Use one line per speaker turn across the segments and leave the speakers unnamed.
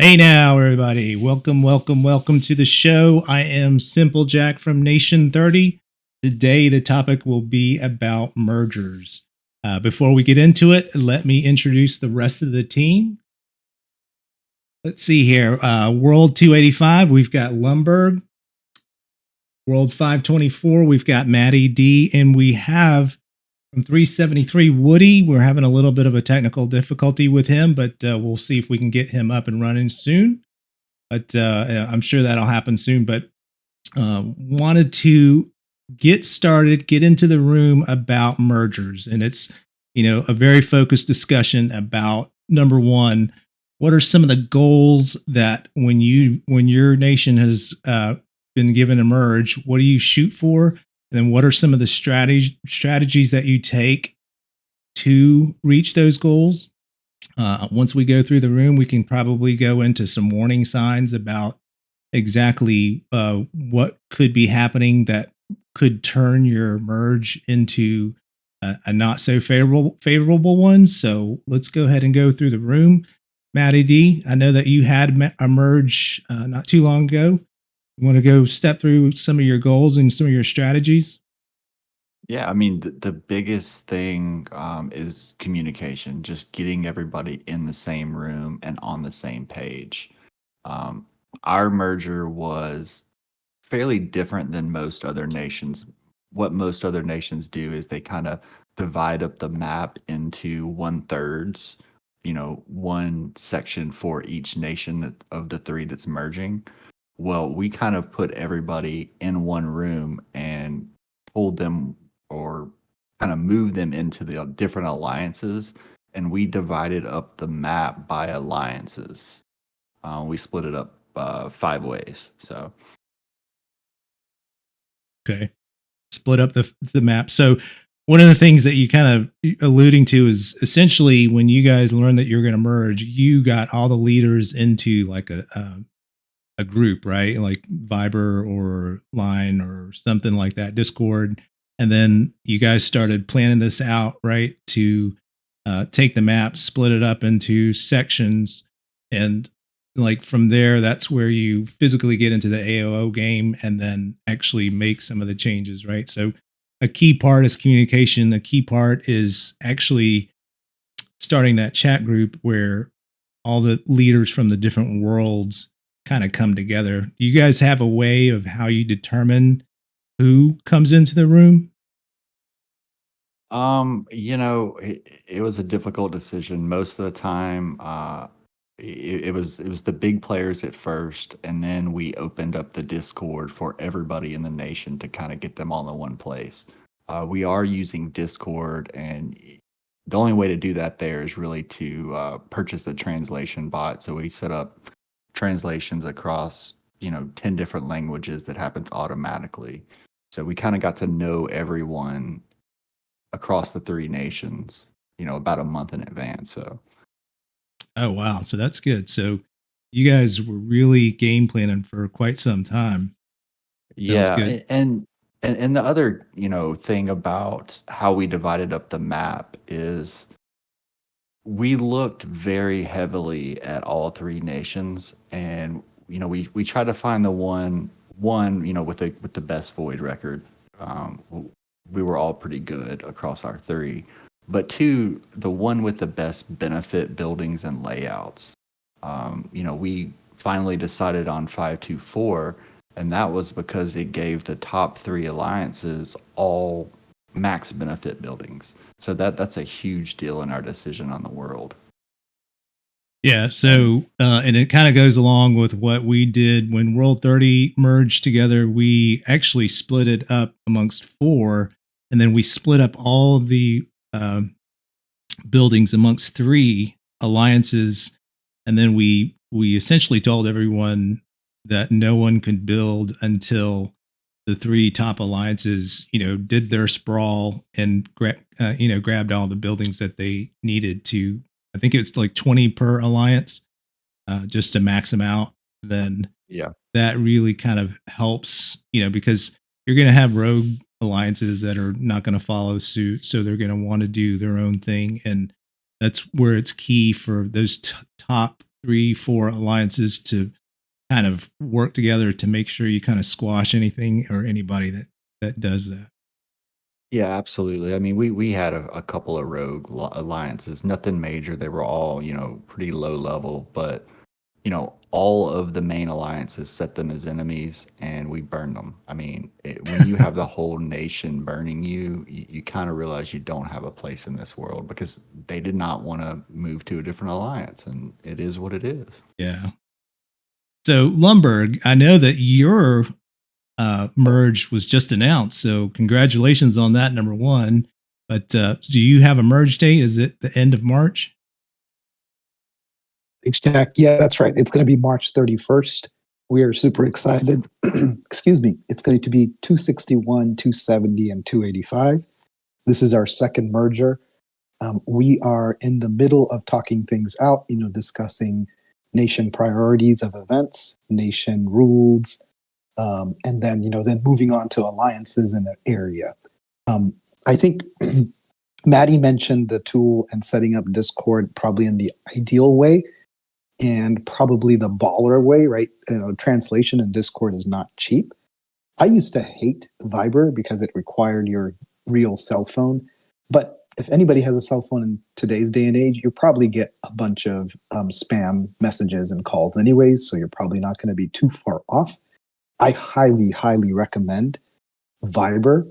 Hey now, everybody. Welcome to the show. I am Simple Jack from Nation 30. Today, the topic will be about mergers. Before we get into it, let me introduce the rest of the team. Let's see here. World 285, we've got Lumbergh. World 524, we've got Matty D. And we have from 373, Woody. We're having a little bit of a technical difficulty with him, but we'll see if we can get him up and running soon. But I'm sure that'll happen soon. But wanted to get started, get into the room about mergers, and it's a very focused discussion about number one, what are some of the goals that when your nation has been given a merge, what do you shoot for? And then what are some of the strategies that you take to reach those goals? Once we go through the room, we can probably go into some warning signs about exactly what could be happening that could turn your merge into a not so favorable one. So let's go ahead and go through the room. Matty D, I know that you had a merge not too long ago. You want to go step through some of your goals and some of your strategies?
Yeah, I mean, the biggest thing is communication, just getting everybody in the same room and on the same page. Um, our merger was fairly different than most other nations. What most other nations do is they kind of divide up the map into one thirds, one section for each nation of the three that's merging. Well, we kind of put everybody in one room and told them or kind of moved them into the different alliances, and we divided up the map by alliances. We split it up 5 ways. So
Okay, split up the map. So one of the things that you kind of alluding to is essentially when you guys learned that you're going to merge, you got all the leaders into like a group, right? Like Viber or Line or something like that, Discord. And then you guys started planning this out, right? To take the map, split it up into sections. And like from there, that's where you physically get into the AOO game and then actually make some of the changes, right? So a key part is communication. A key part is actually starting that chat group where all the leaders from the different worlds kind of come together. Do you guys have a way of how you determine who comes into the room?
it was a difficult decision. Most of the time, it was the big players at first, and then we opened up the Discord for everybody in the nation to kind of get them all in one place. We are using Discord, and the only way to do that there is really to purchase a translation bot. So we set up translations across 10 different languages that happens automatically. So we kind of got to know everyone across the three nations, about a month in advance. So
Oh wow, so that's good. So you guys were really game planning for quite some time. Sounds
yeah,
good.
and the other thing about how we divided up the map is we looked very heavily at all three nations, and we tried to find the one with the best void record. We were all pretty good across our three, but two, the one with the best benefit buildings and layouts. We finally decided on 524, and that was because it gave the top three alliances all max benefit buildings. So that's a huge deal in our decision on the world.
Yeah.
And
So, and it kind of goes along with what we did when World 30 merged together. We actually split it up amongst four, and then we split up all of the buildings amongst three alliances, and then we essentially told everyone that no one could build until the three top alliances, did their sprawl and grabbed all the buildings that they needed to. I think it's like 20 per alliance, just to max them out. Then
yeah,
that really kind of helps, because you're going to have rogue alliances that are not going to follow suit. So they're going to want to do their own thing. And that's where it's key for those top 3, 4 alliances to kind of work together to make sure you kind of squash anything or anybody that does that.
Yeah, absolutely. I mean, we had a couple of rogue alliances, nothing major. They were all, pretty low level, but all of the main alliances set them as enemies, and we burned them. I mean, when you have the whole nation burning you kind of realize you don't have a place in this world because they did not want to move to a different alliance, and it is what it is.
Yeah. So Lumbergh, I know that your merge was just announced, so congratulations on that. Number one, but do you have a merge date? Is it the end of March?
Thanks, Jack. Yeah, that's right. It's going to be March 31st. We are super excited. Excuse me. It's going to be 261, 270, and 285. This is our second merger. We are in the middle of talking things out, discussing nation priorities of events, nation rules, and then, then moving on to alliances in an area. I think Matty mentioned the tool and setting up Discord probably in the ideal way and probably the baller way, right? Translation in Discord is not cheap. I used to hate Viber because it required your real cell phone. But if anybody has a cell phone in today's day and age, you probably get a bunch of spam messages and calls anyways, so you're probably not going to be too far off. I highly, highly recommend Viber.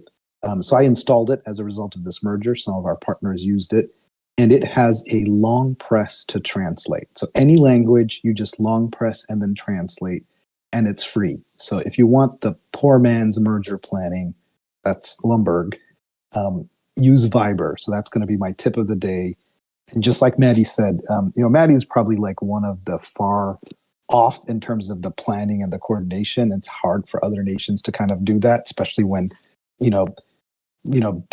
So I installed it as a result of this merger. Some of our partners used it. And it has a long press to translate. So any language, you just long press and then translate, and it's free. So if you want the poor man's merger planning, that's Lumbergh, use Viber. So that's going to be my tip of the day. And just like Matty said, Matty's probably like one of the far off in terms of the planning and the coordination. It's hard for other nations to kind of do that, especially when, they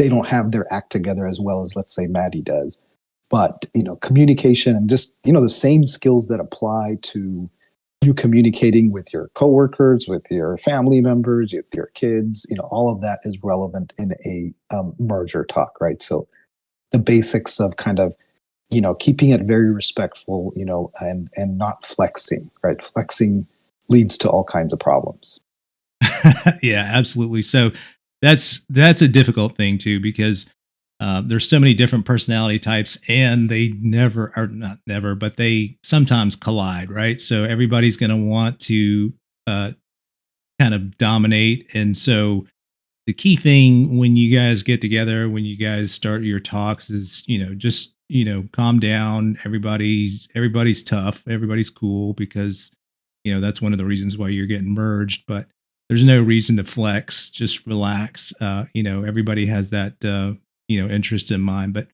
don't have their act together as well as, let's say, Matty does. But, communication and just, the same skills that apply to you communicating with your coworkers, with your family members, with your kids, all of that is relevant in a merger talk, right? So the basics of kind of, keeping it very respectful, and not flexing, right? Flexing leads to all kinds of problems.
Yeah, absolutely. So that's a difficult thing too, because there's so many different personality types, and they never, or not never, but they sometimes collide, right? So everybody's going to want to kind of dominate. And so the key thing when you guys get together, when you guys start your talks is, just, calm down. Everybody's tough. Everybody's cool because, that's one of the reasons why you're getting merged, but there's no reason to flex. Just relax. Everybody has that, interest in mind. But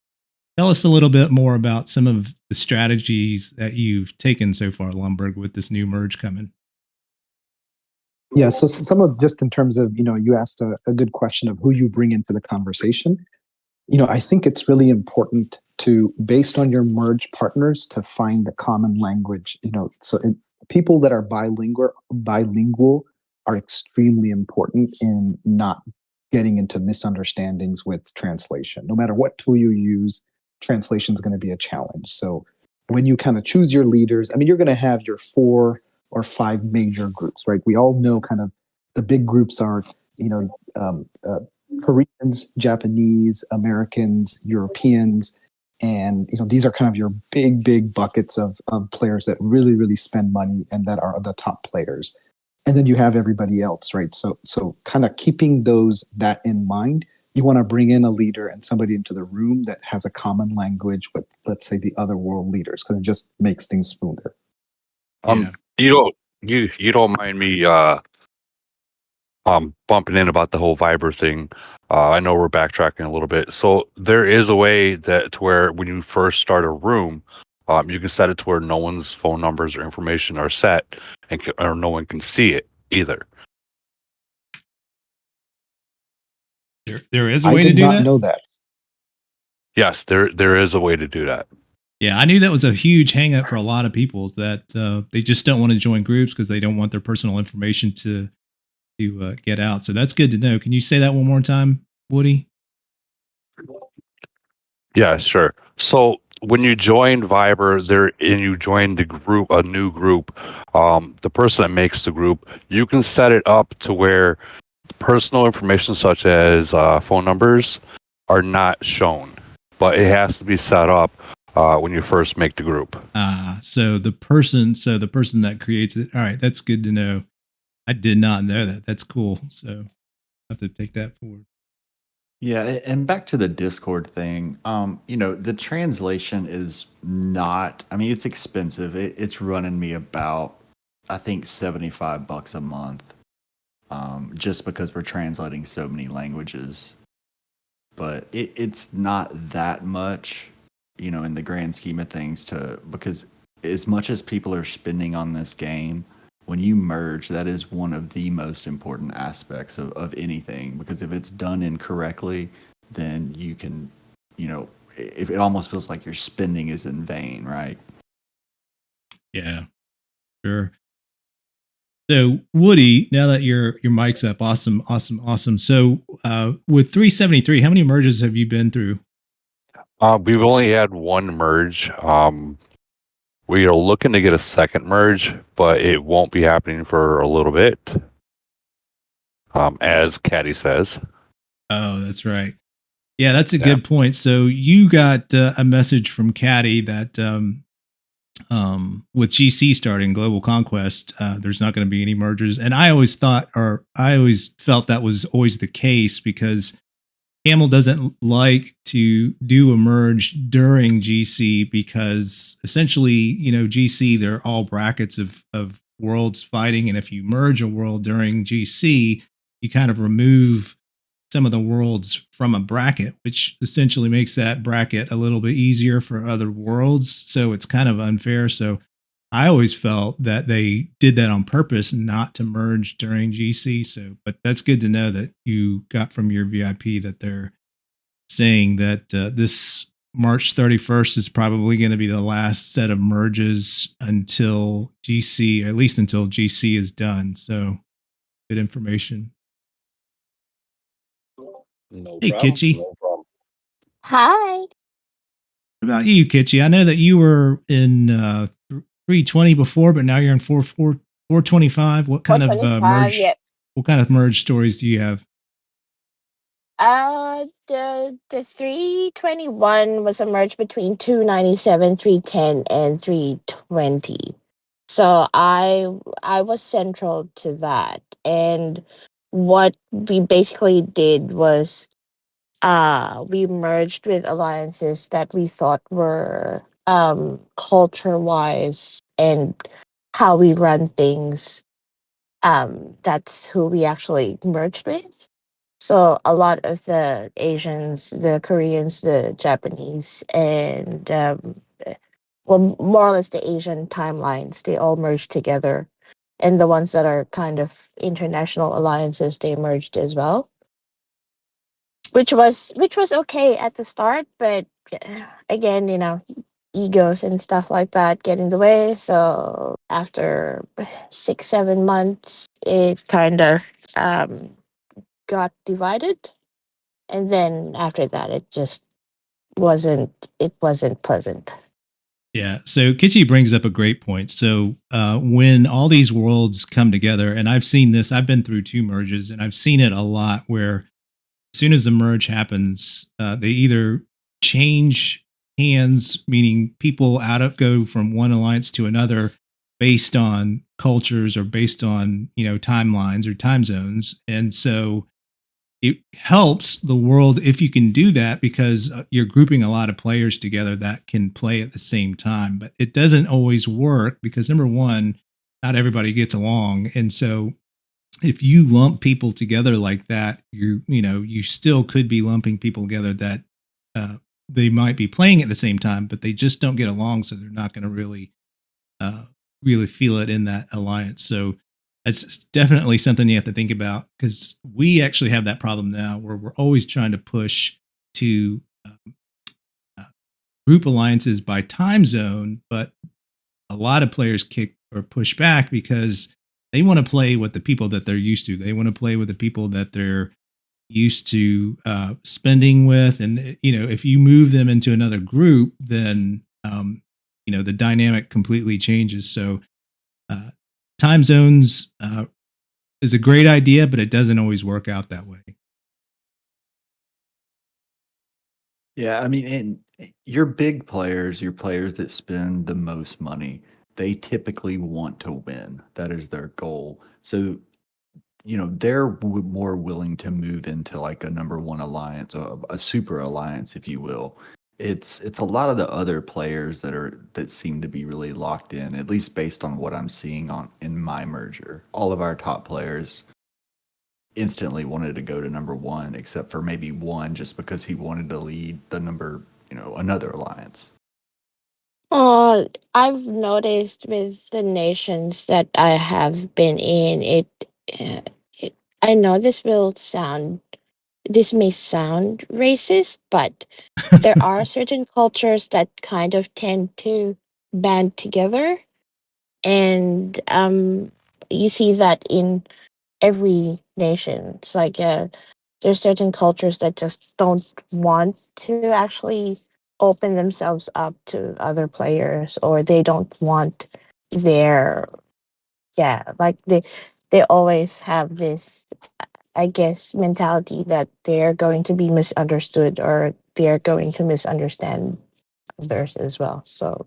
tell us a little bit more about some of the strategies that you've taken so far, Lumbergh, with this new merge coming.
Yeah, so some of just in terms of, you asked a good question of who you bring into the conversation. I think it's really important to, based on your merge partners, to find the common language. People that are bilingual are extremely important in not getting into misunderstandings with translation. No matter what tool you use, translation is going to be a challenge. So when you kind of choose your leaders, you're going to have your 4 or 5 major groups, right? We all know kind of the big groups are, Koreans, Japanese, Americans, Europeans, and these are kind of your big buckets of players that really, really spend money and that are the top players. And then you have everybody else, right? So kind of keeping that in mind, you want to bring in a leader and somebody into the room that has a common language with, let's say, the other world leaders, because it just makes things smoother.
You don't mind me bumping in about the whole Viber thing. I know we're backtracking a little bit. So there is a way that to where when you first start a room, you can set it to where no one's phone numbers or information are set, or no one can see it either.
There is a way to do that?
I did not know that.
Yes, there is a way to do that.
Yeah, I knew that was a huge hang up for a lot of people, that they just don't want to join groups because they don't want their personal information to get out. So that's good to know. Can you say that one more time, Woody?
Yeah, sure. So when you join Viber there and you join the group, a new group, the person that makes the group, you can set it up to where personal information such as phone numbers are not shown, but it has to be set up when you first make the group.
So the person that creates it. All right, that's good to know. I did not know that. That's cool. So I have to take that forward.
Yeah, and back to the Discord thing, the translation is not, I mean, it's expensive. It's running me about, I think, $75 a month, just because we're translating so many languages. But it's not that much, in the grand scheme of things, because as much as people are spending on this game, when you merge, that is one of the most important aspects of anything, because if it's done incorrectly, then you can, if it almost feels like your spending is in vain, right?
Yeah, sure. So Woody, now that your mic's up, awesome. So with 373, how many merges have you been through?
We've only had one merge. We are looking to get a second merge, but it won't be happening for a little bit. As Caddy says.
Oh, that's right. Yeah, that's a good point. So you got a message from Caddy that with GC starting Global Conquest, there's not going to be any mergers. And I always felt that was always the case, because Camel doesn't like to do a merge during GC, because essentially, GC, they're all brackets of worlds fighting. And if you merge a world during GC, you kind of remove some of the worlds from a bracket, which essentially makes that bracket a little bit easier for other worlds. So it's kind of unfair. So I always felt that they did that on purpose, not to merge during GC. So, but that's good to know that you got from your VIP that they're saying that this March 31st is probably going to be the last set of merges until GC, at least until GC is done. So good information.
No
hey,
problem.
Kitchy.
No problem.
Hi.
What about you, Kitchy? I know that you were in 320 before, but now you're in 425. What kind of
425,
merge?
yep.
What kind of merge stories do you have?
The 321 was a merge between 297, 310, and 320. So I was central to that. And what we basically did was we merged with alliances that we thought were culture wise and how we run things. That's who we actually merged with. So a lot of the Asians, the Koreans, the Japanese, and more or less the Asian timelines, they all merged together. And the ones that are kind of international alliances, they merged as well. Which was okay at the start, but again, egos and stuff like that get in the way. So after 6-7 months, it kind of got divided, and then after that, it just wasn't pleasant.
Yeah. So Kitchy brings up a great point. So when all these worlds come together, and I've seen this, I've been through 2 merges, and I've seen it a lot where as soon as the merge happens, they either change hands, meaning people go from one alliance to another based on cultures or based on, timelines or time zones. And so it helps the world if you can do that, because you're grouping a lot of players together that can play at the same time. But it doesn't always work because, number one, not everybody gets along. And so if you lump people together like that, you still could be lumping people together that they might be playing at the same time, but they just don't get along. So they're not going to really feel it in that alliance. So it's definitely something you have to think about, because we actually have that problem now where we're always trying to push to group alliances by time zone, but a lot of players kick or push back because they want to play with the people that they're used to. They want to play with the people that they're, used to spending with, and if you move them into another group, then the dynamic completely changes. So time zones is a great idea, but it doesn't always work out that way.
Yeah, I mean, and your big players, your players that spend the most money, they typically want to win. That is their goal. So, they're more willing to move into like a number one alliance, or a super alliance, if you will. It's a lot of the other players that seem to be really locked in, at least based on what I'm seeing in my merger. All of our top players instantly wanted to go to number one, except for maybe one, just because he wanted to lead another alliance.
I've noticed with the nations that I have been in, it I know this may sound racist, but there are certain cultures that kind of tend to band together, and you see that in every nation. It's like there's certain cultures that just don't want to actually open themselves up to other players, or they don't want their like they always have this, I guess, mentality that they're going to be misunderstood, or they're going to misunderstand others as well. So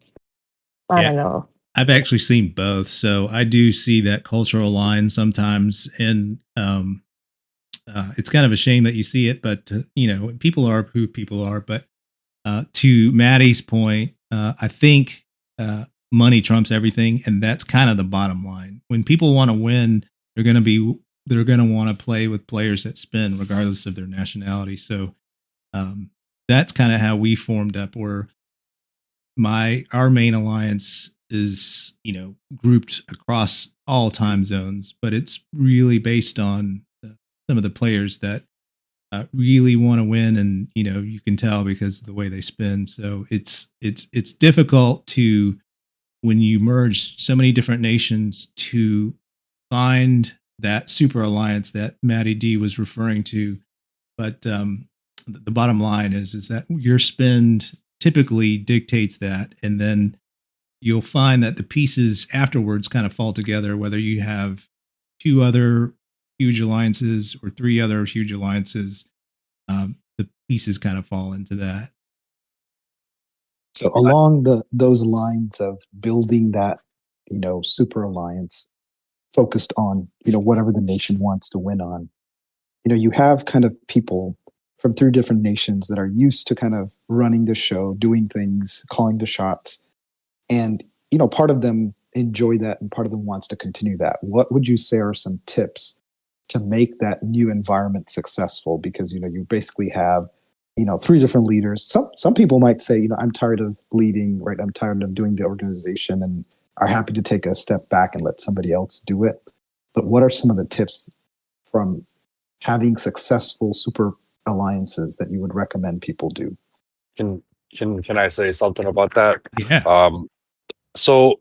I
Yeah.
don't know.
I've actually seen both, so I do see that cultural line sometimes, and it's kind of a shame that you see it, but people are who people are. But to Maddie's point, I think money trumps everything, and that's kind of the bottom line. When people want to win, they're going to want to play with players that spend, regardless of their nationality. So that's kind of how we formed up. Where our main alliance is grouped across all time zones, but it's really based on some of the players that really want to win, and you can tell because of the way they spend. So it's difficult to, when you merge so many different nations, to find that super alliance that Matty D was referring to. But the bottom line is that your spend typically dictates that, and then you'll find that the pieces afterwards kind of fall together, whether you have two other huge alliances or three other huge alliances. The pieces kind of fall into that.
So along those lines of building that, super alliance focused on, whatever the nation wants to win on, you have kind of people from 3 different nations that are used to kind of running the show, doing things, calling the shots. And, part of them enjoy that and part of them wants to continue that. What would you say are some tips to make that new environment successful? Because, you basically have, 3 different leaders. Some people might say, I'm tired of leading, right? I'm tired of doing the organization, and are happy to take a step back and let somebody else do it. But what are some of the tips from having successful super alliances that you would recommend people do?
Can I say something about that?
Yeah.
So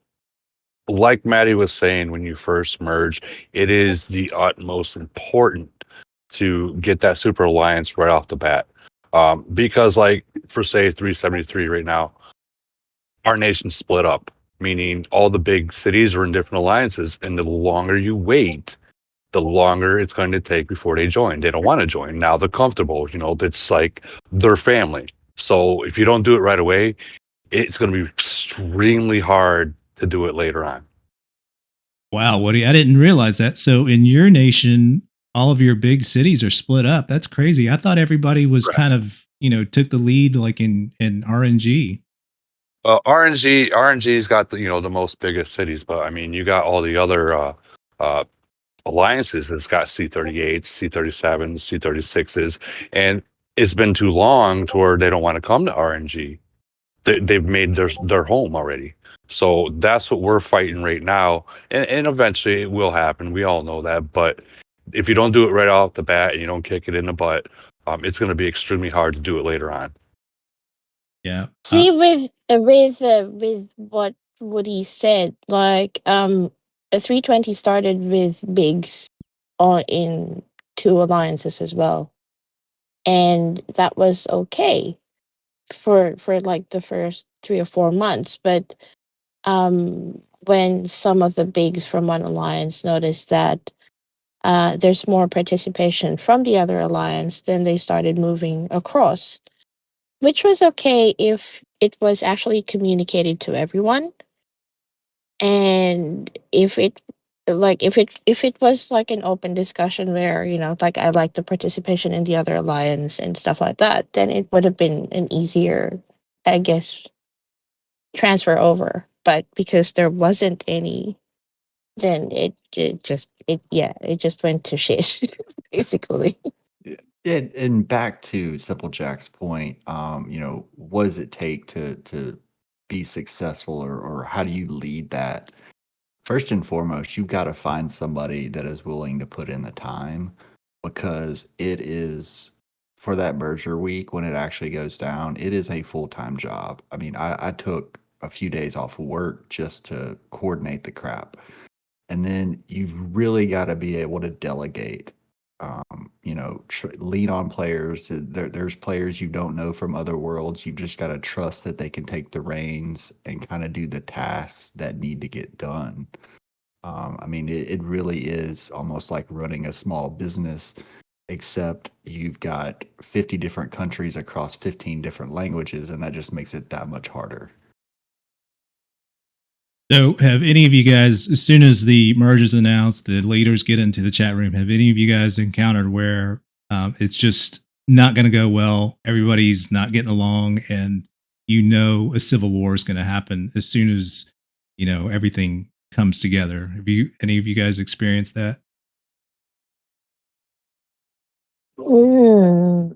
like Maddie was saying, when you first merge, it is the utmost important to get that super alliance right off the bat. Because like for say 373 right now, our nation's split up, meaning all the big cities are in different alliances, and the longer you wait, the longer it's going to take before they join. They don't want to join. Now they're comfortable, it's like their family. So if you don't do it right away, it's going to be extremely hard to do it later on.
Wow, Woody, I didn't realize that. So in your nation, all of your big cities are split up. That's crazy. I thought everybody was kind of, took the lead like in RNG.
RNG's got the most biggest cities, but I mean, you got all the other alliances that's got C38s, C37s, C36s, and it's been too long to where they don't want to come to RNG. They've made their home already. So that's what we're fighting right now, and eventually it will happen. We all know that, but if you don't do it right off the bat and you don't kick it in the butt, it's going to be extremely hard to do it later on.
Yeah.
See, with what Woody said, like a 320 started with bigs in 2 alliances as well. and that was okay for like the first 3 or 4 months. But when some of the bigs from one alliance noticed that there's more participation from the other alliance, then they started moving across, which was okay if it was actually communicated to everyone. And if it was like an open discussion where, like, I like the participation in the other alliance and stuff like that, then it would have been an easier, I guess, transfer over. But because there wasn't any, then it just went to shit basically.
Yeah, and back to Simple Jack's point, what does it take to be successful, or how do you lead that? First and foremost, you've got to find somebody that is willing to put in the time, because it is, for that merger week when it actually goes down, it is a full-time job. I mean, I took a few days off of work just to coordinate the crap. And then you've really got to be able to delegate. Lean on players. There's players you don't know from other worlds. You just got to trust that they can take the reins and kind of do the tasks that need to get done. I mean, it really is almost like running a small business, except you've got 50 different countries across 15 different languages, and that just makes it that much harder.
So, have any of you guys, as soon as the merge is announced, the leaders get into the chat room, have any of you guys encountered where it's just not going to go well? Everybody's not getting along, and a civil war is going to happen as soon as everything comes together. Have any of you guys experienced that?
No.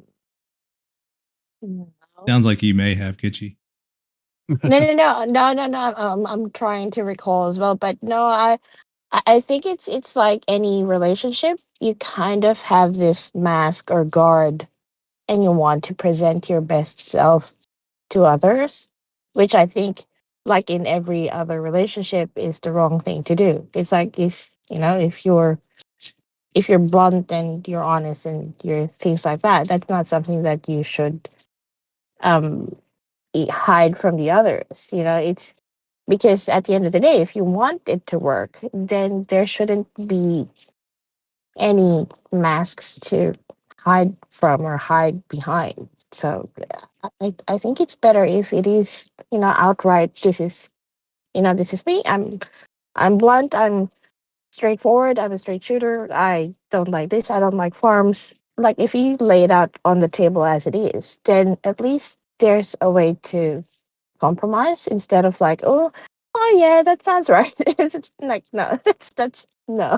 Sounds like you may have, Kitchy.
No. I'm trying to recall as well, but no, I think it's like any relationship. You kind of have this mask or guard, and you want to present your best self to others, which I think, like in every other relationship, is the wrong thing to do. It's like, if you're blunt and you're honest and you're things like that, that's not something that you should um hide from the others. It's because at the end of the day, if you want it to work, then there shouldn't be any masks to hide from or hide behind. So I think it's better if it is, outright, this is me. I'm blunt, I'm straightforward, I'm a straight shooter. I don't like this, I don't like farms. Like, if you lay it out on the table as it is, then at least there's a way to compromise, instead of like, oh yeah, that sounds right. It's like, no, that's no.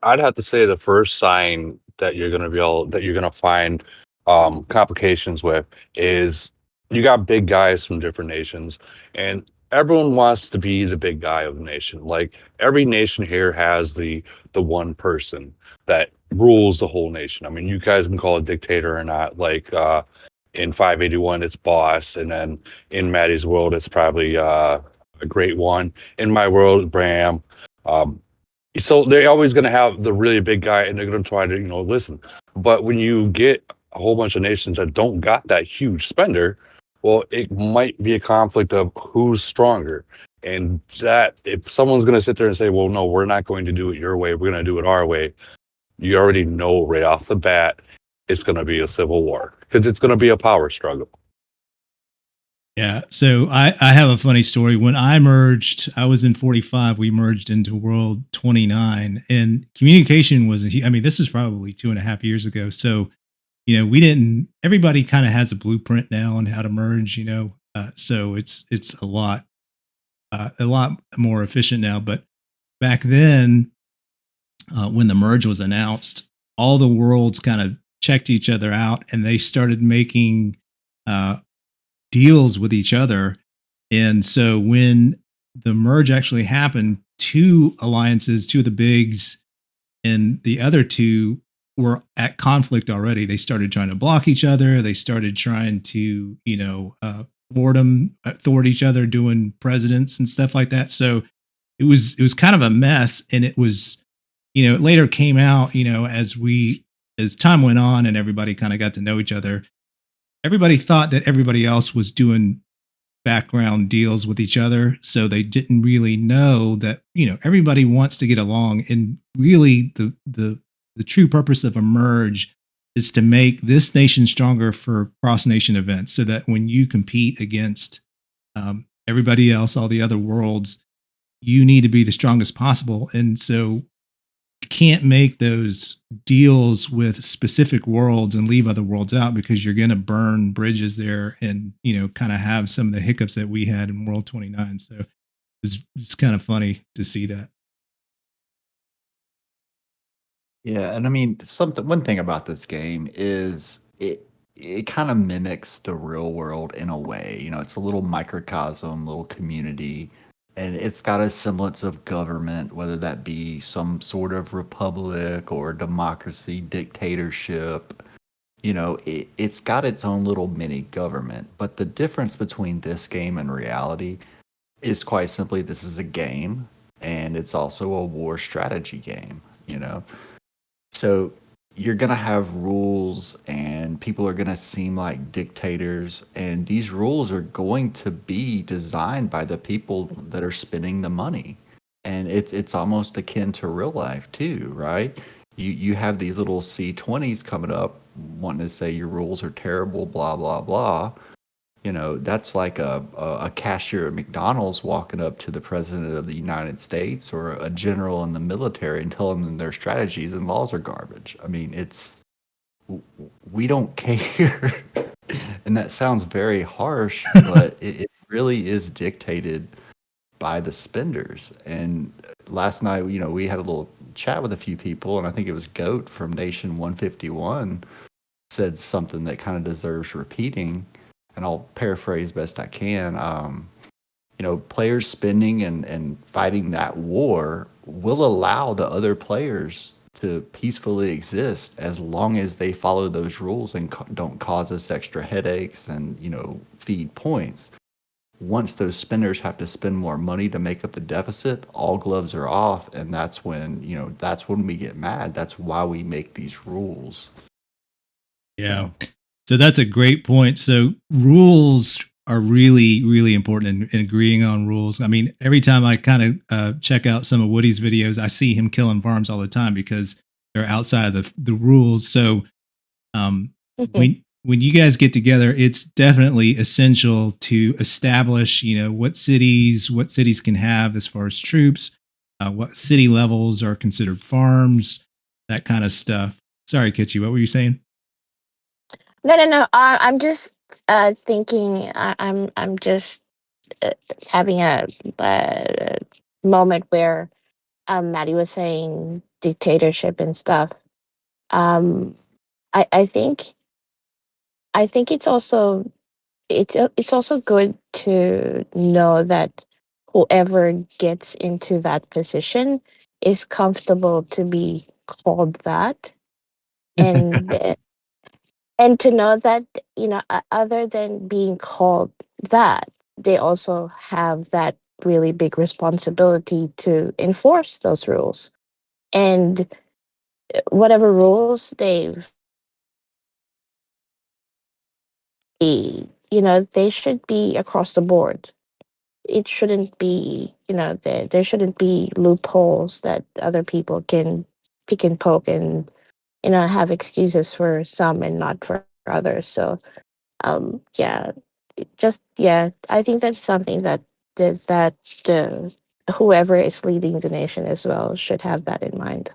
I'd have to say the first sign that you're gonna find complications with is you got big guys from different nations, and everyone wants to be the big guy of the nation. Like, every nation here has the one person that rules the whole nation. I mean, you guys can call it dictator or not. Like, in 581, it's boss, and then in Matty's world, it's probably a great one. In my world, Bram. So they're always going to have the really big guy, and they're going to try to listen. But when you get a whole bunch of nations that don't got that huge spender, well, it might be a conflict of who's stronger. And that, if someone's going to sit there and say, well, no, we're not going to do it your way, we're going to do it our way, you already know right off the bat it's going to be a civil war, because it's going to be a power struggle.
Yeah. So I have a funny story. When I merged, I was in 45. We merged into World 29, and communication wasn't. I mean, this is probably 2.5 years ago. So, everybody kind of has a blueprint now on how to merge, so it's a lot more efficient now. But back then, when the merge was announced, all the worlds kind of checked each other out, and they started making deals with each other. And so when the merge actually happened, two alliances, two of the bigs and the other two, were at conflict already. They started trying to block each other. They started trying to, thwart each other, doing presidents and stuff like that. So it was kind of a mess. And it was, it later came out, as we as time went on and everybody kind of got to know each other, everybody thought that everybody else was doing background deals with each other. So they didn't really know that, everybody wants to get along. And really the true purpose of a merge is to make this nation stronger for cross nation events, so that when you compete against everybody else, all the other worlds, you need to be the strongest possible. And so you can't make those deals with specific worlds and leave other worlds out, because you're going to burn bridges there and, kind of have some of the hiccups that we had in World 29. So it's kind of funny to see that.
Yeah, and I mean, one thing about this game is it kind of mimics the real world in a way. It's a little microcosm, little community, and it's got a semblance of government, whether that be some sort of republic or democracy, dictatorship. It's got its own little mini government. But the difference between this game and reality is quite simply, this is a game, and it's also a war strategy game. So you're going to have rules, and people are going to seem like dictators, and these rules are going to be designed by the people that are spending the money. And it's almost akin to real life too, right? You have these little C20s coming up wanting to say your rules are terrible, blah, blah, blah. That's like a cashier at McDonald's walking up to the president of the United States or a general in the military and telling them their strategies and laws are garbage. I mean, we don't care. And that sounds very harsh, but it really is dictated by the spenders. And last night, we had a little chat with a few people, and I think it was Goat from Nation 151 said something that kind of deserves repeating. And I'll paraphrase best I can. Players spending and fighting that war will allow the other players to peacefully exist, as long as they follow those rules and don't cause us extra headaches and, feed points. Once those spenders have to spend more money to make up the deficit, all gloves are off. And that's when we get mad. That's why we make these rules.
Yeah. So that's a great point. So rules are really, really important in agreeing on rules. I mean, every time I kind of check out some of Woody's videos, I see him killing farms all the time because they're outside of the rules. So when you guys get together, it's definitely essential to establish, what cities can have as far as troops, what city levels are considered farms, that kind of stuff. Sorry, Kitchy, what were you saying?
No. I'm just thinking. I'm just having a moment where Matty was saying dictatorship and stuff. I think it's also good to know that whoever gets into that position is comfortable to be called that, and and to know that other than being called that, they also have that really big responsibility to enforce those rules, and whatever rules they should be across the board. It shouldn't be, there shouldn't be loopholes that other people can pick and poke and have excuses for some and not for others. So yeah, I think that's something that whoever is leading the nation as well should have that in mind.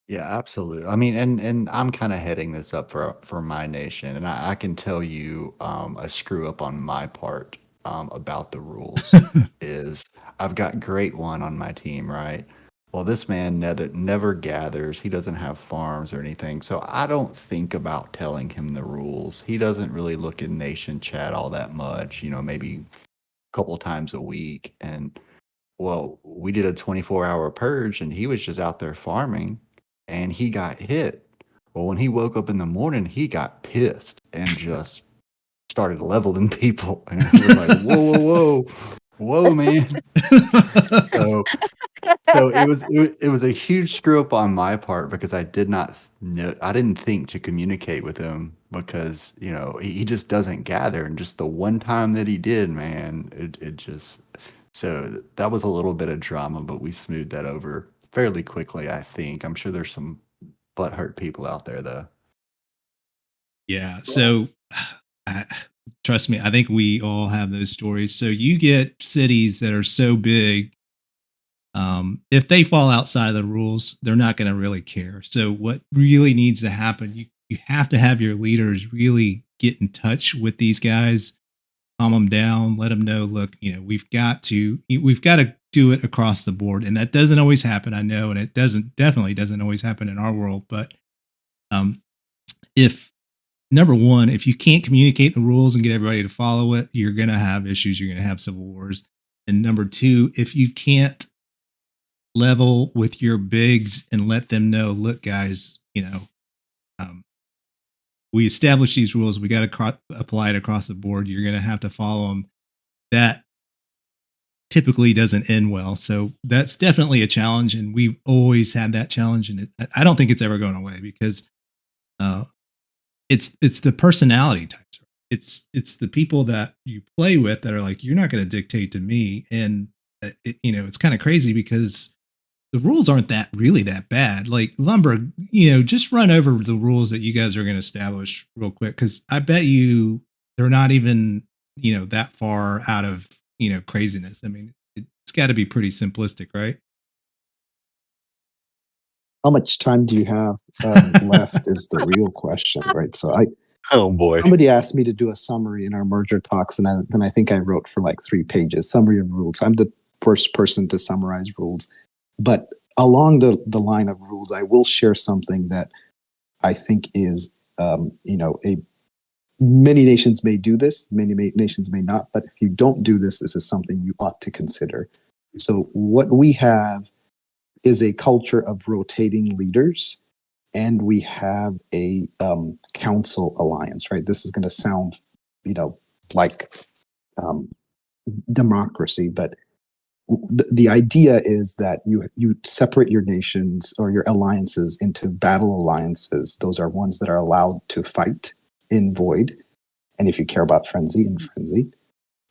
Yeah, absolutely. I mean, and I'm kind of heading this up for my nation, and I can tell you a screw up on my part about the rules is I've got Great One on my team, right? Well, this man never gathers. He doesn't have farms or anything, so I don't think about telling him the rules. He doesn't really look in nation chat all that much, maybe a couple times a week. And well, we did a 24-hour purge, and he was just out there farming, and he got hit. Well, when he woke up in the morning, he got pissed and just started leveling people. And it was like, whoa, whoa, whoa. Whoa, man. So so it was a huge screw up on my part because I did not know, I didn't think to communicate with him because he just doesn't gather, and just the one time that he did, man, it just, so that was a little bit of drama, but we smoothed that over fairly quickly. I think I'm sure there's some butthurt people out there though.
Yeah. So, trust me, I think we all have those stories. So you get cities that are so big. If they fall outside of the rules, they're not going to really care. So what really needs to happen, you have to have your leaders really get in touch with these guys, calm them down, let them know, look, we've got to do it across the board. And that doesn't always happen, I know, and it definitely doesn't always happen in our world. But if number one, if you can't communicate the rules and get everybody to follow it, you're going to have issues. You're going to have civil wars. And number two, if you can't level with your bigs and let them know, look, guys, we established these rules. We got to apply it across the board. You're going to have to follow them. That typically doesn't end well. So that's definitely a challenge. And we've always had that challenge. And I don't think it's ever going away because it's the personality types. It's the people that you play with that are like, you're not going to dictate to me. And it's kind of crazy because the rules aren't really that bad. Like Lumbergh, just run over the rules that you guys are going to establish real quick. Cause I bet you they're not even, that far out of, craziness. I mean, it's got to be pretty simplistic, right?
How much time do you have left is the real question, right? So
Oh boy.
somebody asked me to do a summary in our merger talks, and then I think I wrote for like 3 pages, summary of rules. I'm the first person to summarize rules. But along the line of rules, I will share something that I think is, many nations may do this, many nations may not. But if you don't do this, this is something you ought to consider. So what we have is a culture of rotating leaders, and we have a council alliance, right? This is going to sound, like democracy, but the idea is that you separate your nations or your alliances into battle alliances. Those are ones that are allowed to fight in void, and if you care about frenzy, in frenzy.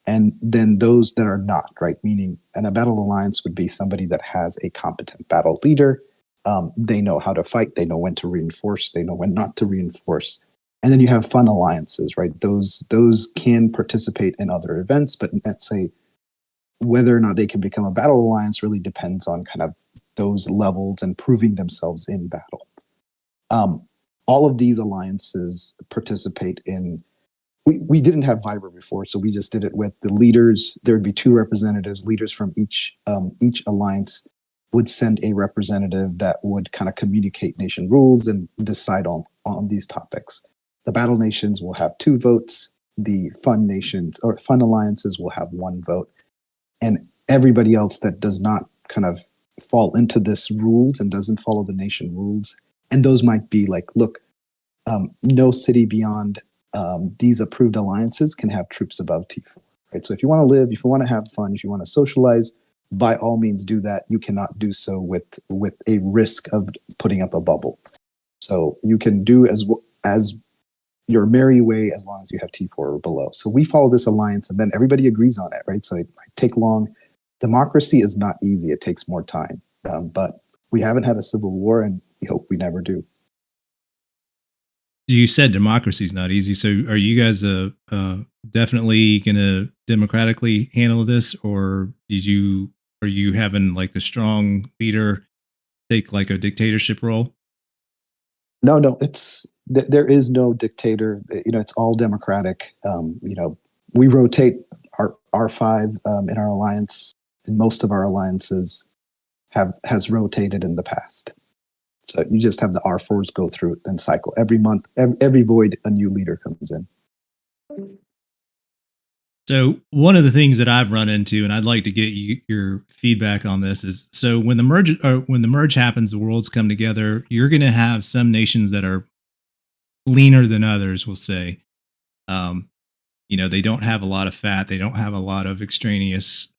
And then those that are not, right? Meaning, and a battle alliance would be somebody that has a competent battle leader. They know how to fight. They know when to reinforce. They know when not to reinforce. And then you have fun alliances, right? Those can participate in other events, but let's say whether or not they can become a battle alliance really depends on kind of those levels and proving themselves in battle. All of these alliances participate in. We didn't have Viber before, so we just did it with the leaders. There would be 2 representatives. Leaders from each alliance would send a representative that would kind of communicate nation rules and decide on these topics. The battle nations will have 2 votes. The fun nations or fun alliances will have 1 vote. And everybody else that does not kind of fall into this rules and doesn't follow the nation rules. And those might be like, look, no city beyond these approved alliances can have troops above T4, right? So if you want to live, if you want to have fun, if you want to socialize, by all means do that. You cannot do so with a risk of putting up a bubble. So you can do as your merry way as long as you have T4 or below. So we follow this alliance and then everybody agrees on it, right? So it might take long. Democracy is not easy. It takes more time. But we haven't had a civil war and we hope we never do.
You said democracy is not easy. So are you guys definitely going to democratically handle this, or are you having like the strong leader take like a dictatorship role?
No, there is no dictator. It's all democratic. We rotate our 5 in our alliance, and most of our alliances has rotated in the past. So you just have the R4s go through and cycle every month. Every void, a new leader comes in.
So one of the things that I've run into, and I'd like to get your feedback on this, is so when the merge happens, the worlds come together. You're going to have some nations that are leaner than others. We'll say, they don't have a lot of fat. They don't have a lot of extraneous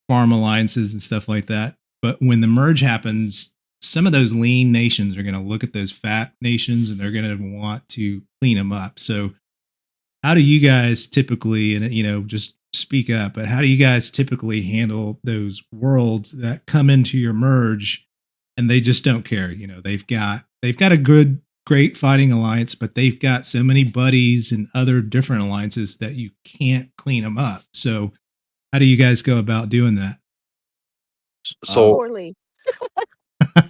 farm alliances and stuff like that. But when the merge happens, some of those lean nations are going to look at those fat nations and they're going to want to clean them up. So how do you guys typically, and just speak up, but how do you guys typically handle those worlds that come into your merge and they just don't care? They've got a great fighting alliance, but they've got so many buddies and other different alliances that you can't clean them up. So how do you guys go about doing that?
So
Poorly.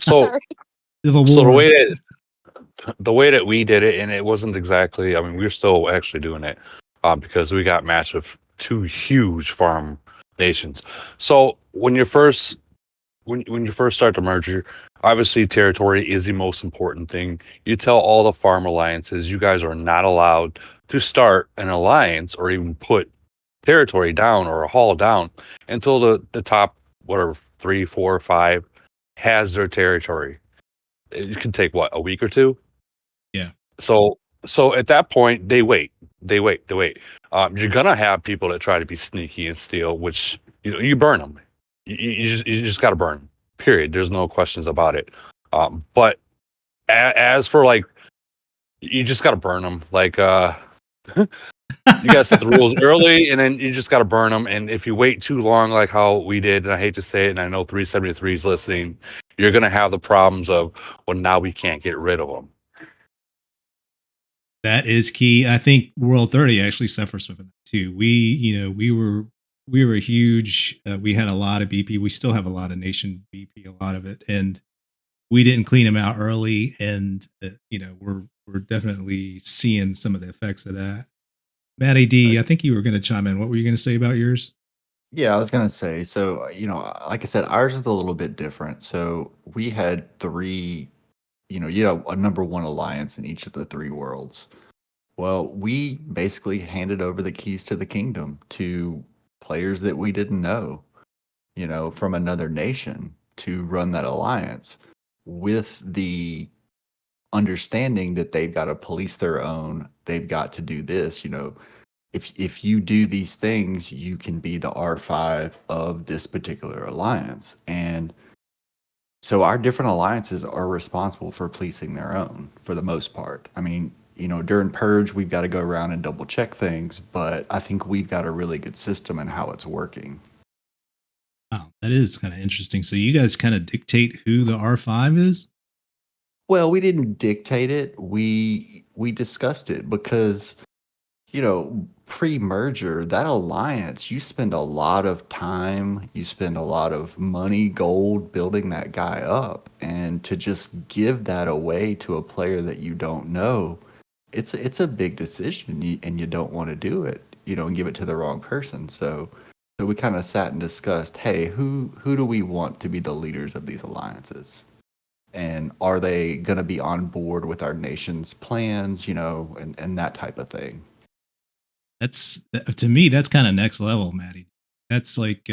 so
Sorry.
Civil
so
War.
the way that we did it, and it wasn't exactly. I mean, we're still actually doing it because we got matched with two huge farm nations. So when you first start the merger, obviously territory is the most important thing. You tell all the farm alliances you guys are not allowed to start an alliance or even put territory down or a haul down until the top whatever 3, 4, 5 has their territory. It can take what, a week or two.
Yeah.
So at that point they wait. You're gonna have people that try to be sneaky and steal, which you burn them. You just got to burn them. Period. There's no questions about it. But as for like, you just got to burn them. Like you got to set the rules early, and then you just got to burn them. And if you wait too long, like how we did, and I hate to say it, and I know 373 is listening, you're gonna have the problems of, well, now we can't get rid of them.
That is key. I think World 30 actually suffers from that too. We were huge. We had a lot of BP. We still have a lot of nation BP, a lot of it, and we didn't clean them out early. And we're definitely seeing some of the effects of that. Matty D, I think you were going to chime in. What were you going to say about yours?
Yeah, I was gonna say, so like I said, ours is a little bit different. So we had three, a number one alliance in each of the three worlds. Well, we basically handed over the keys to the kingdom to players that we didn't know, from another nation to run that alliance with the understanding that they've got to police their own, they've got to do this, if you do these things, you can be the R5 of this particular alliance. And so our different alliances are responsible for policing their own for the most part. I mean, during Purge, we've got to go around and double check things, but I think we've got a really good system in how it's working.
Wow, that is kind of interesting. So you guys kind of dictate who the R5 is?
Well, we didn't dictate it. We discussed it because, pre-merger, that alliance, you spend a lot of time, you spend a lot of money, gold building that guy up, and to just give that away to a player that you don't know, it's a big decision, and you don't want to do it, and give it to the wrong person. So we kind of sat and discussed, hey, who do we want to be the leaders of these alliances? And are they going to be on board with our nation's plans, and that type of thing.
That's, to me, that's kind of next level, Matty. That's like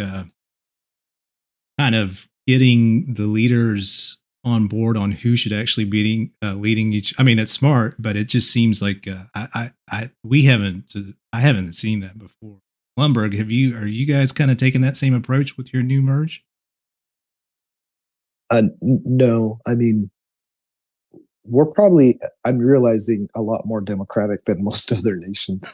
kind of getting the leaders on board on who should actually be leading each. I mean, it's smart, but it just seems like I haven't seen that before. Lumbergh, are you guys kind of taking that same approach with your new merge?
No, I mean, I'm realizing, a lot more democratic than most other nations.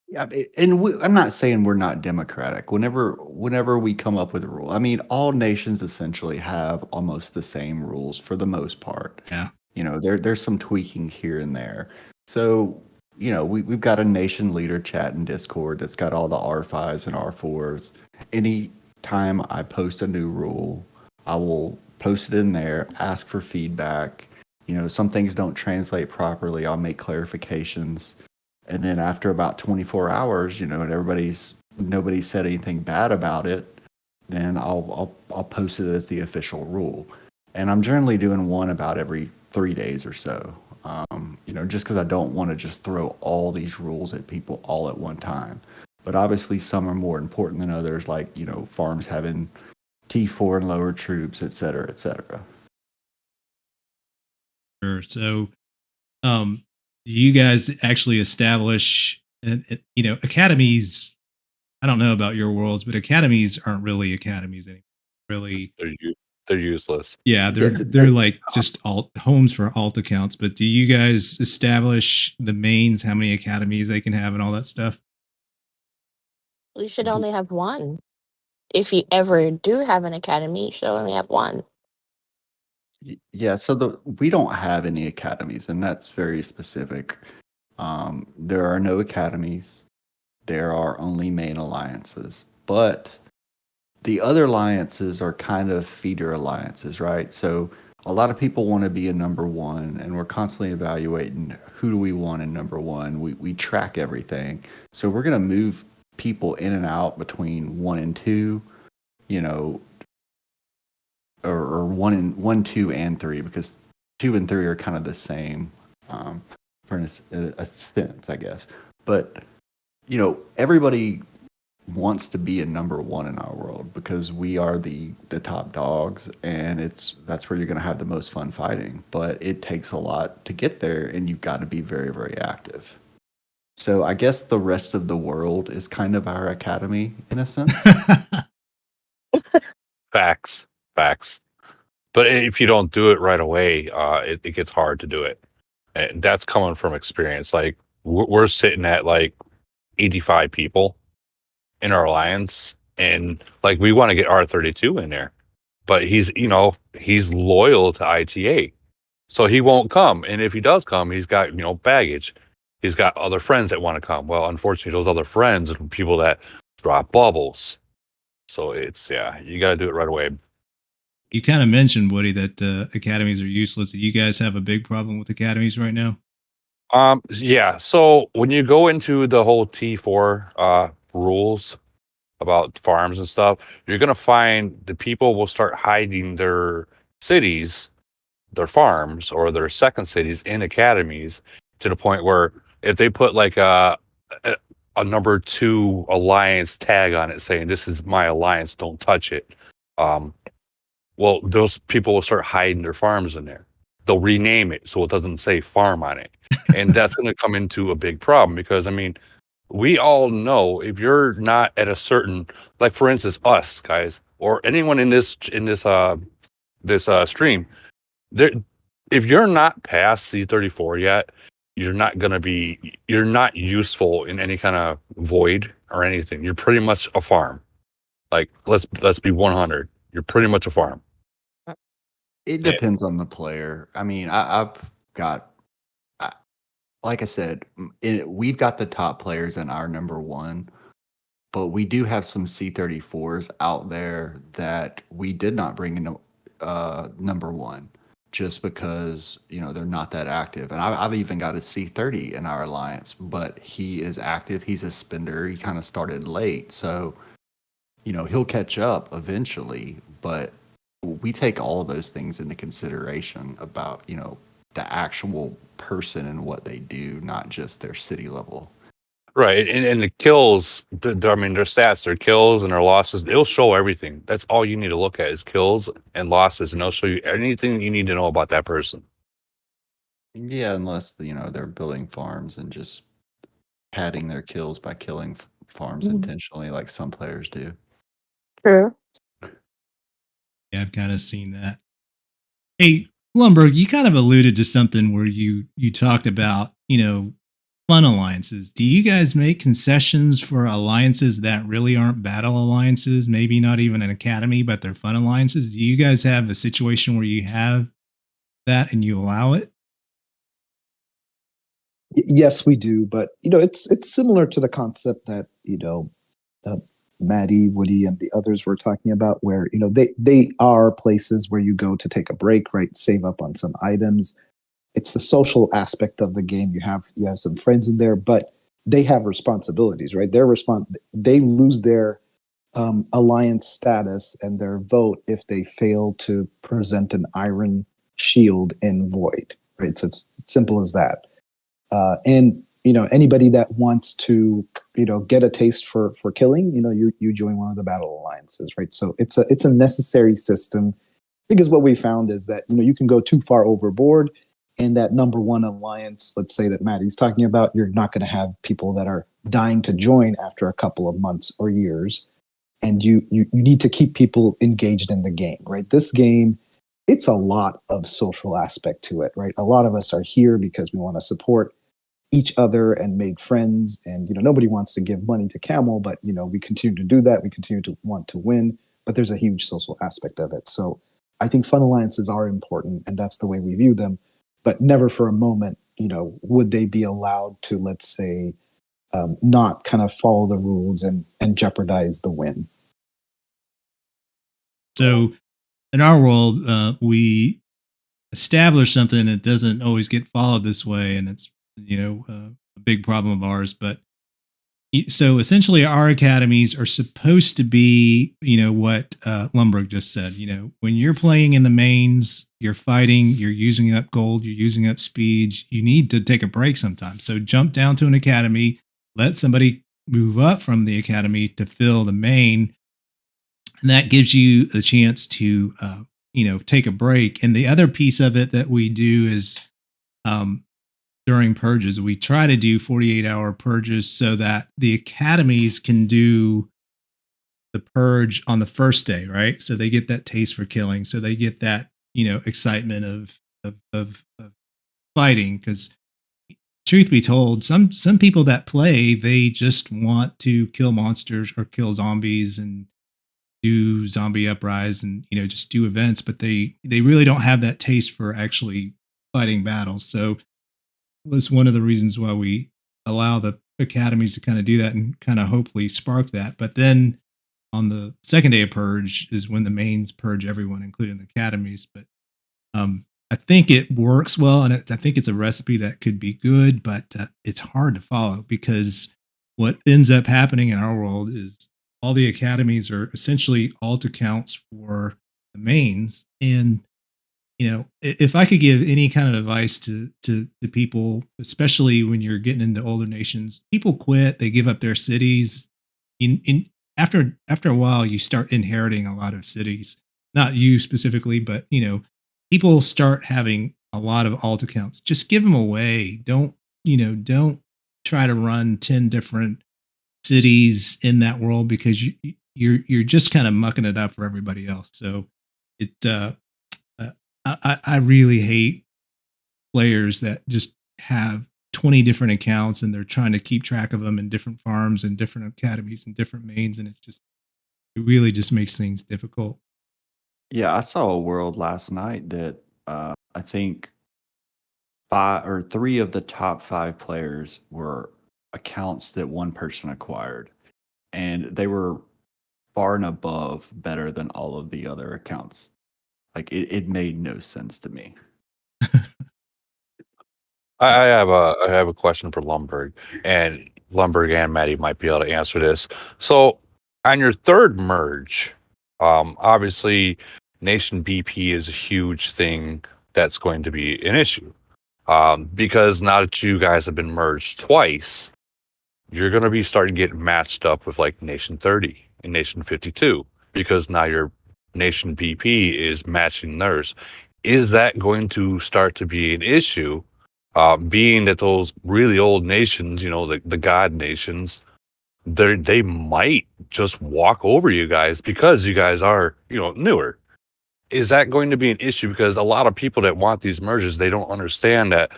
Yeah, and I'm not saying we're not democratic. Whenever we come up with a rule, I mean, all nations essentially have almost the same rules for the most part.
Yeah.
There's some tweaking here and there. So, we've got a nation leader chat in Discord that's got all the R5s and R4s. Any time I post a new rule, I will post it in there, ask for feedback. Some things don't translate properly, I'll make clarifications. And then after about 24 hours, and nobody said anything bad about it, then I'll post it as the official rule. And I'm generally doing one about every 3 days or so. Just because I don't want to just throw all these rules at people all at one time. But obviously some are more important than others, like, farms having T4 and lower troops, et cetera, et cetera.
Sure. So, do you guys actually establish, academies? I don't know about your worlds, but academies aren't really academies anymore. Really,
They're useless.
yeah, they're like just alt homes for alt accounts. But do you guys establish the mains, how many academies they can have, and all that stuff?
You should only have one. If you ever do have an academy, you should only have one.
Yeah, so we don't have any academies, and that's very specific. There are no academies. There are only main alliances, but the other alliances are kind of feeder alliances, right? So a lot of people want to be a number one, and we're constantly evaluating who do we want in number one. We track everything, so we're going to move people in and out between 1 and 2, or 1, 2, and 3, because 2 and 3 are kind of the same, for a sense, I guess. But everybody wants to be a number one in our world because we are the top dogs, and that's where you're going to have the most fun fighting. But it takes a lot to get there, and you've got to be very, very active. So I guess the rest of the world is kind of our academy in a sense.
Facts. But if you don't do it right away, it gets hard to do it. And that's coming from experience. Like we're sitting at like 85 people in our alliance, and like we want to get R32 in there, but he's loyal to ITA, so he won't come. And if he does come, he's got baggage. He's got other friends that want to come. Well, unfortunately, those other friends are people that drop bubbles. So it's you got to do it right away.
You kind of mentioned, Woody, that academies are useless. Do you guys have a big problem with academies right now?
Yeah. So when you go into the whole T4 rules about farms and stuff, you're gonna find the people will start hiding their cities, their farms, or their second cities in academies to the point where if they put like a number 2 alliance tag on it saying this is my alliance, don't touch it. Well, those people will start hiding their farms in there. They'll rename it so it doesn't say farm on it. And that's going to come into a big problem because, I mean, we all know if you're not at a certain, like for instance, us guys, or anyone in this stream, if you're not past C34 yet, you're not useful in any kind of void or anything. You're pretty much a farm. Like, let's be 100. You're pretty much a farm.
It depends on the player. I mean, I've got, like I said, we've got the top players in our number one, but we do have some C34s out there that we did not bring in number one just because, they're not that active. And I've even got a C30 in our alliance, but he is active. He's a spender. He kind of started late. So, he'll catch up eventually, but we take all of those things into consideration about, the actual person and what they do, not just their city level.
Right. And the kills, their stats, their kills and their losses, it'll show everything. That's all you need to look at is kills and losses, and it'll show you anything you need to know about that person.
Yeah, unless, they're building farms and just padding their kills by killing farms intentionally like some players do.
True.
Yeah, I've kind of seen that. Hey, Lumbergh, you kind of alluded to something where you talked about, fun alliances. Do you guys make concessions for alliances that really aren't battle alliances? Maybe not even an academy, but they're fun alliances. Do you guys have a situation where you have that and you allow it?
Yes, we do, but it's similar to the concept that Matty, Woody, and the others were talking about, where they are places where you go to take a break, right? Save up on some items. It's the social aspect of the game. You have some friends in there, but they have responsibilities, right? They lose their alliance status and their vote if they fail to present an iron shield in void, right? So it's simple as that. And anybody that wants to get a taste for killing, you join one of the battle alliances, right? So it's a necessary system, because what we found is that you can go too far overboard in that number one alliance, let's say that Matty's talking about, you're not going to have people that are dying to join after a couple of months or years. And you need to keep people engaged in the game, right? This game, it's a lot of social aspect to it, right? A lot of us are here because we want to support each other and make friends. And, nobody wants to give money to Camel, but, we continue to do that. We continue to want to win, but there's a huge social aspect of it. So I think fun alliances are important, and that's the way we view them. But never for a moment, would they be allowed to, let's say, not kind of follow the rules and jeopardize the win.
So in our world, we establish something that doesn't always get followed this way, and it's a big problem of ours. But so essentially, our academies are supposed to be what Lumbergh just said. When you're playing in the mains, you're fighting, you're using up gold, you're using up speeds. You need to take a break sometimes. So jump down to an academy, let somebody move up from the academy to fill the main, and that gives you the chance to take a break. And the other piece of it that we do is during purges, we try to do 48-hour purges so that the academies can do the purge on the first day, right? So they get that taste for killing, so they get that excitement of fighting. Because truth be told, some people that play, they just want to kill monsters or kill zombies and do zombie uprise and just do events, but they really don't have that taste for actually fighting battles. So was one of the reasons why we allow the academies to kind of do that and kind of hopefully spark that. But then on the second day of purge is when the mains purge everyone, including the academies. But I think it works well, and I think it's a recipe that could be good, but it's hard to follow, because what ends up happening in our world is all the academies are essentially alt accounts for the mains. And if I could give any kind of advice to people, especially when you're getting into older nations, people quit, they give up their cities. After a while, you start inheriting a lot of cities. Not you specifically, but people start having a lot of alt accounts. Just give them away. Don't try to run 10 different cities in that world, because you're just kind of mucking it up for everybody else. So I really hate players that just have 20 different accounts and they're trying to keep track of them in different farms and different academies and different mains, and it really just makes things difficult.
Yeah, I saw a world last night that I think 5 or 3 of the top 5 players were accounts that one person acquired, and they were far and above better than all of the other accounts. Like it made no sense to me.
I have a question for Lumbergh, and Lumbergh and Matty might be able to answer this. So on your third merge, obviously Nation BP is a huge thing that's going to be an issue. Because now that you guys have been merged twice, you're going to be starting to get matched up with like Nation 30 and Nation 52, because now your Nation BP is matching theirs. Is that going to start to be an issue, being that those really old nations, the god nations, they might just walk over you guys because you guys are, newer? Is that going to be an issue? Because a lot of people that want these merges, they don't understand that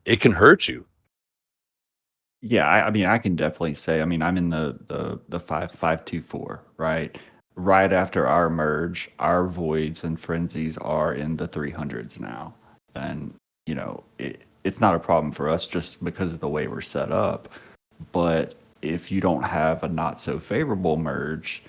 it can hurt you.
Yeah, I mean, I can definitely say. I mean, I'm in the 5.524, right? Right after our merge, our voids and frenzies are in the 300s now, and it's not a problem for us just because of the way we're set up. But if you don't have a not so favorable merge,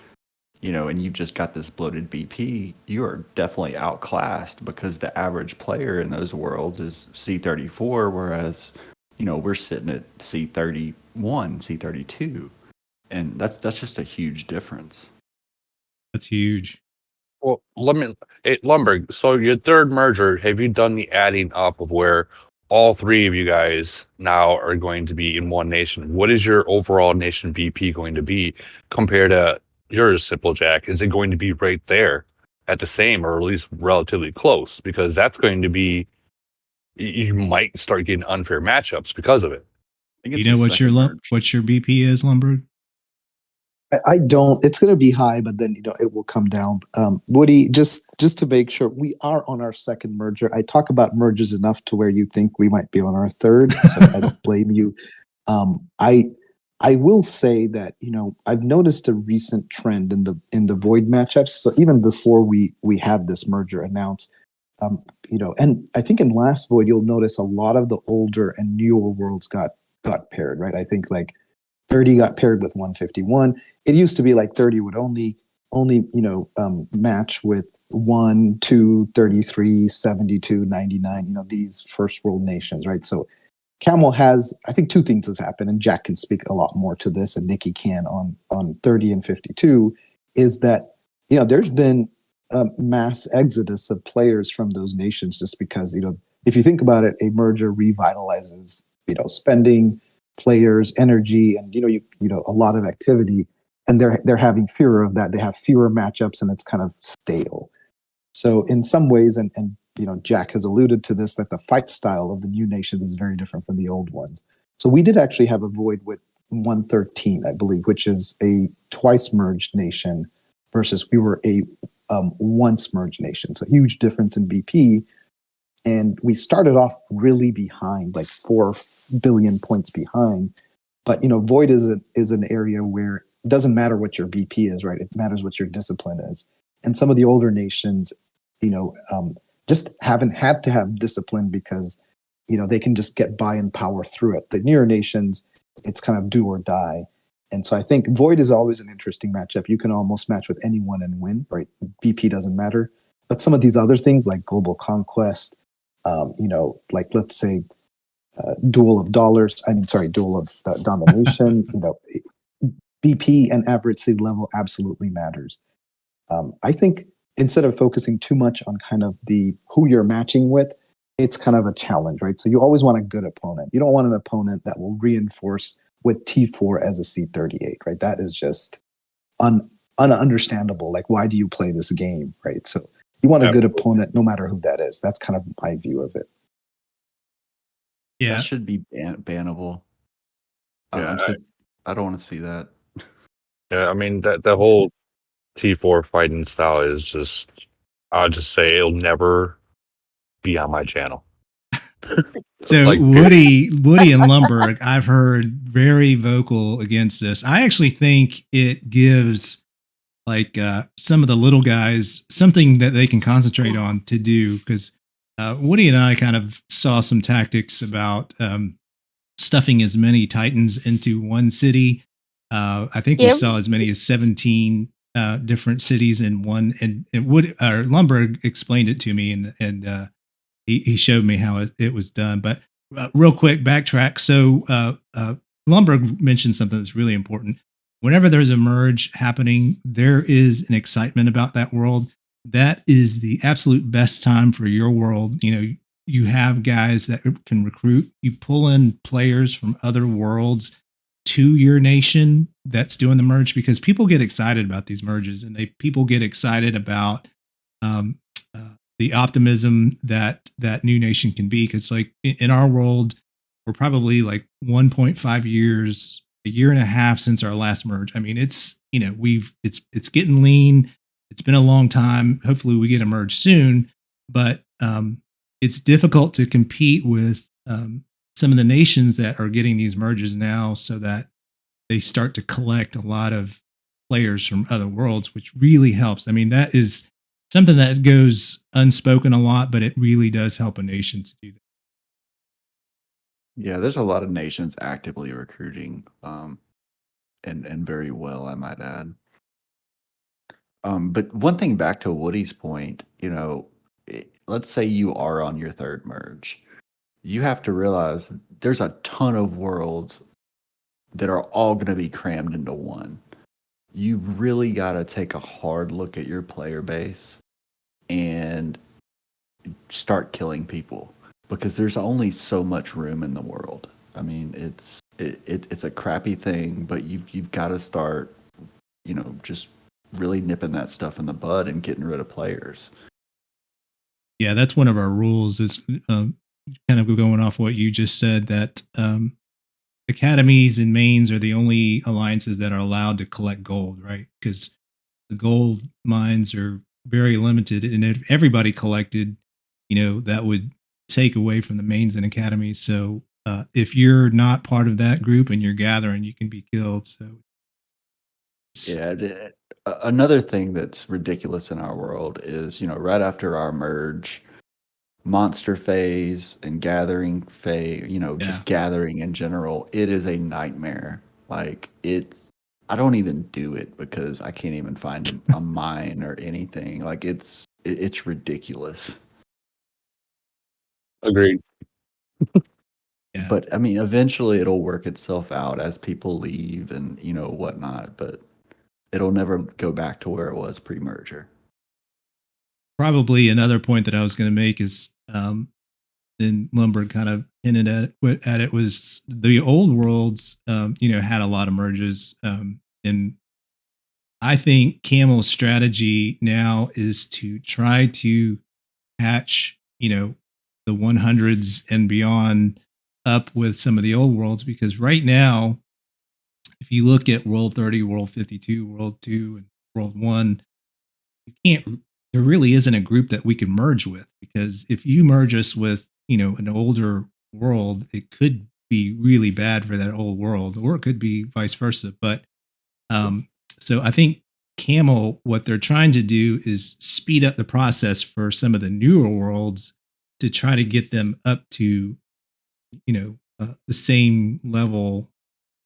and you've just got this bloated BP, you are definitely outclassed, because the average player in those worlds is C34, whereas we're sitting at C31, C32, and that's just a huge difference.
That's huge.
Well, Lumbergh, so your third merger, have you done the adding up of where all 3 of you guys now are going to be in one nation? What is your overall nation BP going to be compared to yours, Simple Jack? Is it going to be right there at the same, or at least relatively close? Because that's going to be you might start getting unfair matchups because of it.
I think
You
it's
know
the
what your
second merge.
what your BP is, Lumbergh?
I don't. It's going to be high, but then it will come down. Woody, just to make sure, we are on our second merger. I talk about mergers enough to where you think we might be on our third, so I don't blame you. I will say that I've noticed a recent trend in the void matchups. So even before we had this merger announced, and I think in last void you'll notice a lot of the older and newer worlds got paired, right? I think like 30 got paired with 151. It used to be like 30 would only match with 1, 2, 33, 72, 99, these first world nations, right? So Camel has, I think, two things has happened, and Jack can speak a lot more to this, and Nikki can on 30 and 52, is that there's been a mass exodus of players from those nations just because if you think about it, a merger revitalizes spending, players, energy, and a lot of activity, and they're having fear of that. They have fewer matchups, and it's kind of stale. So in some ways, and Jack has alluded to this, that the fight style of the new nations is very different from the old ones. So we did actually have a void with 113, I believe, which is a twice merged nation versus we were a once merged nation. So huge difference in BP. And we started off really behind, like 4 billion points behind. But void is an area where it doesn't matter what your BP is, right? It matters what your discipline is. And some of the older nations, just haven't had to have discipline because they can just get by and power through it. The newer nations, it's kind of do or die. And so I think void is always an interesting matchup. You can almost match with anyone and win, right? BP doesn't matter. But some of these other things like global conquest, like let's say duel of domination, BP and average seed level absolutely matters. I think instead of focusing too much on kind of who you're matching with, it's kind of a challenge, right? So you always want a good opponent. You don't want an opponent that will reinforce with T4 as a C38, right? That is just ununderstandable. Like, why do you play this game, right? So you want a good opponent no matter who that is. That's kind of my view of it.
Yeah.
That should be bannable.
Yeah,
I don't want to see that.
Yeah, I mean that whole T4 fighting style is just, I'll just say it'll never be on my channel.
So
Like,
Woody and Lumbergh, I've heard very vocal against this. I actually think it gives like some of the little guys something that they can concentrate on to do, because Woody and I kind of saw some tactics about stuffing as many Titans into one city. I think we saw as many as 17 different cities in one, and Lumbergh explained it to me, and he showed me how it was done. But real quick, backtrack. So Lumbergh mentioned something that's really important. Whenever there's a merge happening, there is an excitement about that world. That is the absolute best time for your world. You have guys that can recruit. You pull in players from other worlds to your nation that's doing the merge, because people get excited about these merges, and people get excited about the optimism that new nation can be. Because like in our world, we're probably like 1.5 years, a year and a half since our last merge. I mean, it's it's getting lean. It's been a long time. Hopefully we get a merge soon, but it's difficult to compete with some of the nations that are getting these merges now, so that they start to collect a lot of players from other worlds, which really helps. I mean, that is something that goes unspoken a lot, but it really does help a nation to do that.
Yeah, there's a lot of nations actively recruiting, and very well, I might add. But one thing, back to Woody's point, let's say you are on your third merge. You have to realize there's a ton of worlds that are all going to be crammed into one. You've really got to take a hard look at your player base and start killing people, because there's only so much room in the world. I mean, it's a crappy thing, but you've got to start, just really nipping that stuff in the bud and getting rid of players.
Yeah, that's one of our rules is kind of going off what you just said, that academies and mains are the only alliances that are allowed to collect gold, right? Because the gold mines are very limited, and if everybody collected, that would take away from the mains and academies. So if you're not part of that group and you're gathering, you can be killed. So
Yeah. Another thing that's ridiculous in our world is, right after our merge, monster phase and gathering phase,
yeah,
just gathering in general, it is a nightmare. Like I don't even do it because I can't even find a mine or anything. Like it's ridiculous.
Agreed.
yeah.
But I mean, eventually it'll work itself out as people leave and whatnot. But it'll never go back to where it was pre-merger.
Probably another point that I was going to make is, then Lumbergh kind of hinted at it, was the old worlds, had a lot of merges, and I think Camel's strategy now is to try to patch, the 100s and beyond up with some of the old worlds, because right now, if you look at World 30, World 52, World 2, and World 1, there really isn't a group that we can merge with, because if you merge us with, an older world, it could be really bad for that old world, or it could be vice versa. But so I think Camel, what they're trying to do is speed up the process for some of the newer worlds to try to get them up to, the same level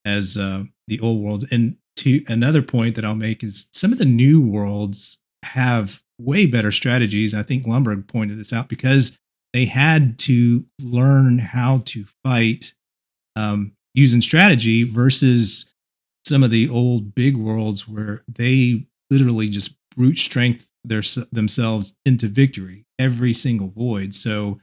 as the old worlds. And to another point that I'll make is some of the new worlds have way better strategies. I think Lumbergh pointed this out, because they had to learn how to fight using strategy, versus some of the old big worlds where they literally just brute strength themselves into victory every single void. So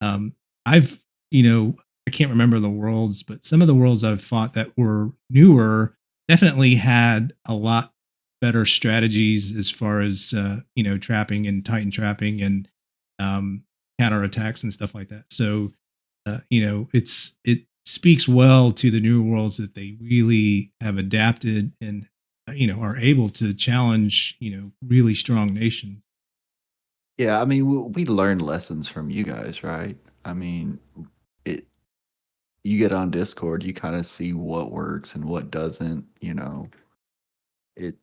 I've, I can't remember the worlds, but some of the worlds I've fought that were newer definitely had a lot better strategies as far as trapping and Titan trapping and counterattacks and stuff like that. So it speaks well to the new worlds that they really have adapted and are able to challenge really strong nations.
Yeah, I mean, we learn lessons from you guys, right? I mean, it. You get on Discord, you kind of see what works and what doesn't. It.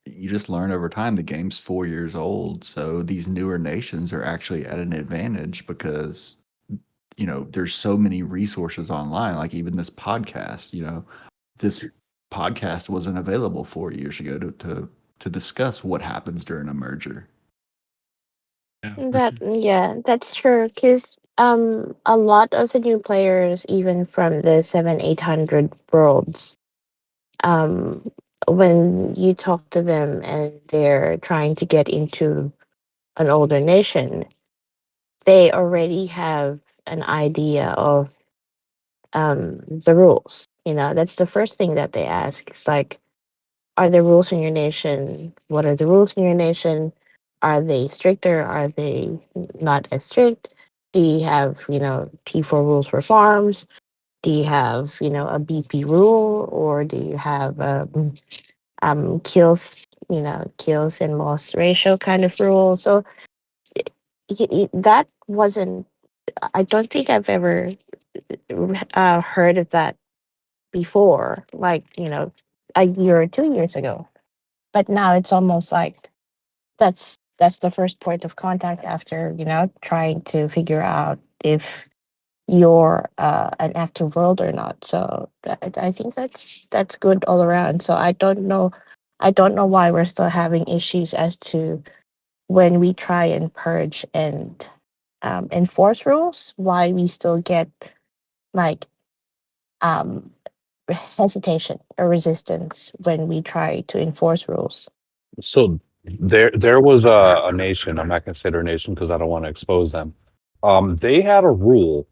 You just learn over time. The game's 4 years old, so these newer nations are actually at an advantage because there's so many resources online. Like even this podcast, this podcast wasn't available 4 years ago to discuss what happens during a merger.
Yeah, for
That
sure.
yeah, that's true. Because a lot of the new players, even from the 700-800 worlds, um, when you talk to them and they're trying to get into an older nation, they already have an idea of the rules. That's the first thing that they ask. It's like, are there rules in your nation? What are the rules in your nation? Are they stricter? Are they not as strict? Do you have, P4 rules for farms? Do you have, a BP rule? Or do you have kills and loss ratio kind of rule? So that wasn't, I don't think I've ever heard of that before, like, a year or 2 years ago. But now it's almost like that's the first point of contact after trying to figure out if you're an active world or not. So I think that's good all around. So I don't know why we're still having issues as to when we try and purge and enforce rules, why we still get like um hesitation or resistance when we try to enforce rules.
So there was a nation. I'm not going to say their nation because I don't want to expose them. They had a rule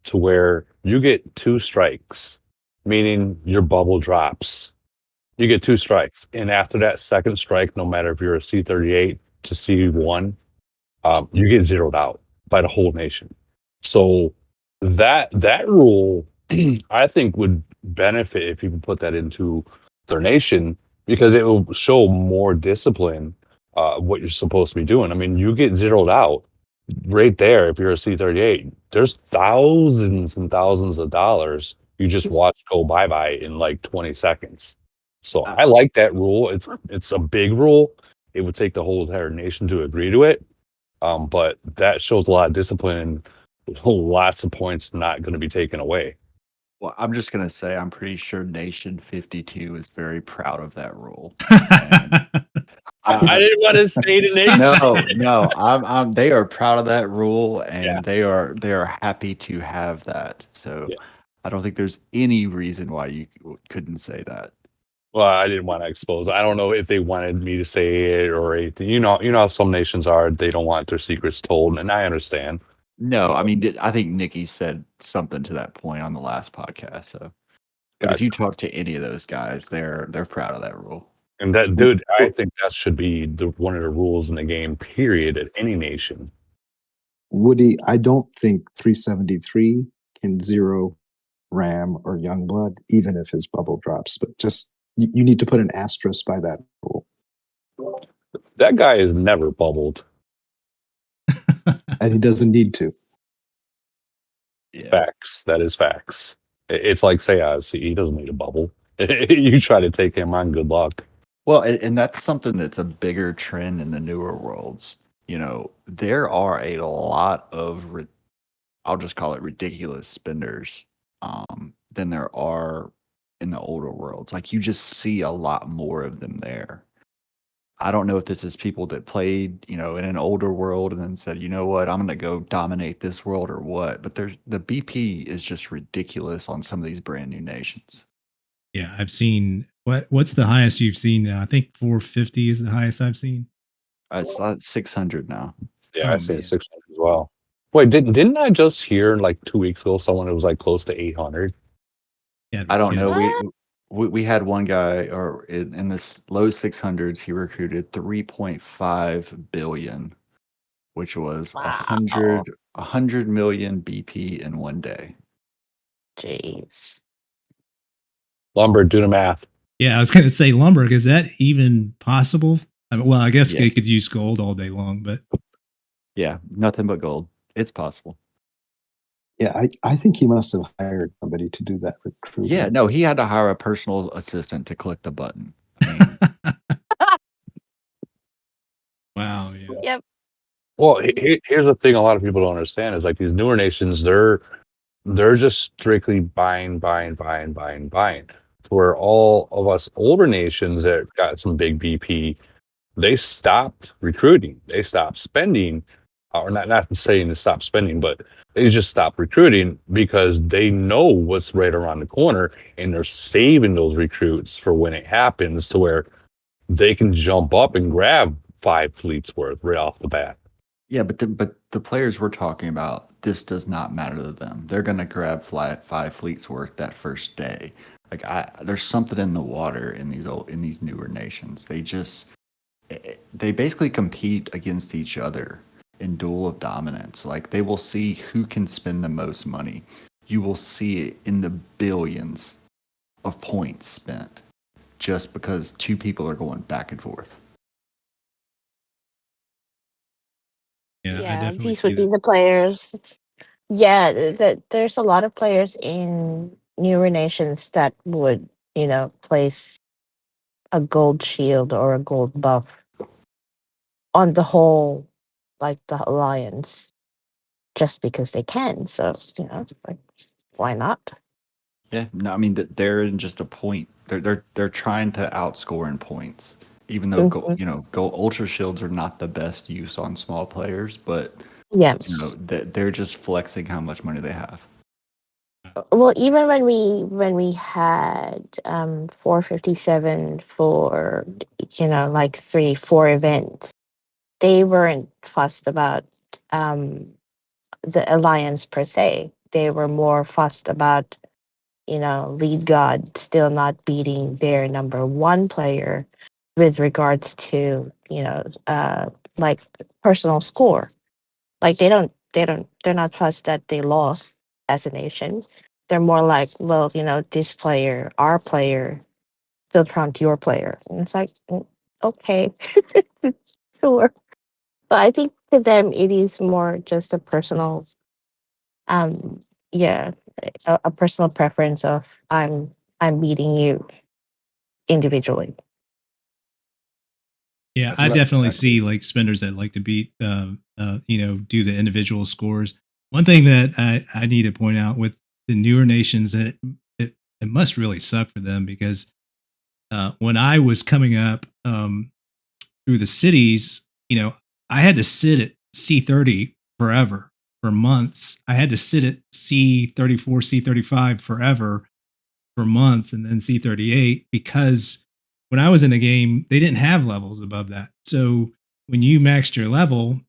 to where you get 2 strikes, meaning your bubble drops. You get 2 strikes, and after that second strike, no matter if you're a C38 to C1, you get zeroed out by the whole nation. So that rule, I think, would benefit if people put that into their nation because it will show more discipline. What you're supposed to be doing. I mean, you get zeroed out right there if you're a C-38. There's thousands and thousands of dollars you just watch go bye-bye in like 20 seconds. So I like that rule. It's a big rule. It would take the whole entire nation to agree to it. But that shows a lot of discipline and lots of points not going to be taken away.
Well, I'm just gonna say I'm pretty sure Nation 52 is very proud of that rule.
I didn't want to say the nation.
No, I'm. They are proud of that rule, and they are happy to have that. So I don't think there's any reason why you couldn't say that.
Well, I didn't want to expose. I don't know if they wanted me to say it or anything. You know how some nations are. They don't want their secrets told, and I understand.
No, I mean, I think Nikki said something to that point on the last podcast. So, but if you talk to any of those guys, they're proud of that rule.
And that, dude, I think that should be one of the rules in the game, period, at any nation.
Woody, I don't think 373 can zero Ram or Youngblood, even if his bubble drops. But just you need to put an asterisk by that rule.
That guy is never bubbled.
And he doesn't need to.
Yeah.
Facts. That is facts. It's like Sayaz. He doesn't need a bubble. You try to take him on, good luck.
Well, and that's something that's a bigger trend in the newer worlds. You know, there are a lot of, I'll just call it ridiculous spenders than there are in the older worlds. Like, you just see a lot more of them there. I don't know if this is people that played, in an older world and then said, you know what, I'm going to go dominate this world or what. But the BP is just ridiculous on some of these brand new nations.
Yeah, I've seen what's the highest you've seen now? I think 450 is the highest I've seen.
It's 600 now.
Yeah, I've seen 600 as well. Wait, didn't I just hear like 2 weeks ago someone who was like close to 800?
Yeah,
I don't know. We had one guy, or in this low 600s, he recruited 3.5 billion, which was 100 million BP in one day.
Jeez.
Lumbergh, do the math.
Yeah, I was going to say Lumbergh. Is that even possible? I mean, well, I guess they could use gold all day long, but
yeah, nothing but gold. It's possible.
Yeah, I think he must have hired somebody to do that recruitment.
Yeah, no, he had to hire a personal assistant to click the button. I mean,
wow. Yeah.
Yep.
Well, here's the thing: a lot of people don't understand is like these newer nations, they're just strictly buying. Where all of us older nations that got some big BP, they stopped recruiting, they stopped spending, or not saying to stop spending, but they just stopped recruiting because they know what's right around the corner and they're saving those recruits for when it happens to where they can jump up and grab 5 fleets worth right off the bat.
yeah, but the players we're talking about, this does not matter to them. They're gonna grab 5 fleets worth that first day. Like, there's something in the water in these newer nations. They basically compete against each other in duel of dominance. Like, they will see who can spend the most money. You will see it in the billions of points spent just because two people are going back and forth.
Yeah,
these would be the players. Yeah, there's a lot of players in newer nations that would, place a gold shield or a gold buff on the whole, like the alliance, just because they can. So, like, why not?
Yeah, no, I mean they're in just a point. They're trying to outscore in points, even though gold ultra shields are not the best use on small players, but they're just flexing how much money they have.
Well, even when we had 457 for like 3-4 events, they weren't fussed about the alliance per se. They were more fussed about lead god still not beating their number one player with regards to like personal score. Like, they don't they're not fussed that they lost as a nation. They're more like, well, this player, our player, still trump your player. And it's like, okay, sure. But I think to them it is more just a personal, um, yeah, a personal preference of I'm beating you individually.
Yeah, I
Right,
definitely
exactly.
see like spenders that like to beat, do the individual scores. One thing that I need to point out with the newer nations that it must really suck for them because when I was coming up through the cities, I had to sit at C30 forever for months. I had to sit at C34, C35 forever for months and then C38 because when I was in the game, they didn't have levels above that. So when you maxed your level,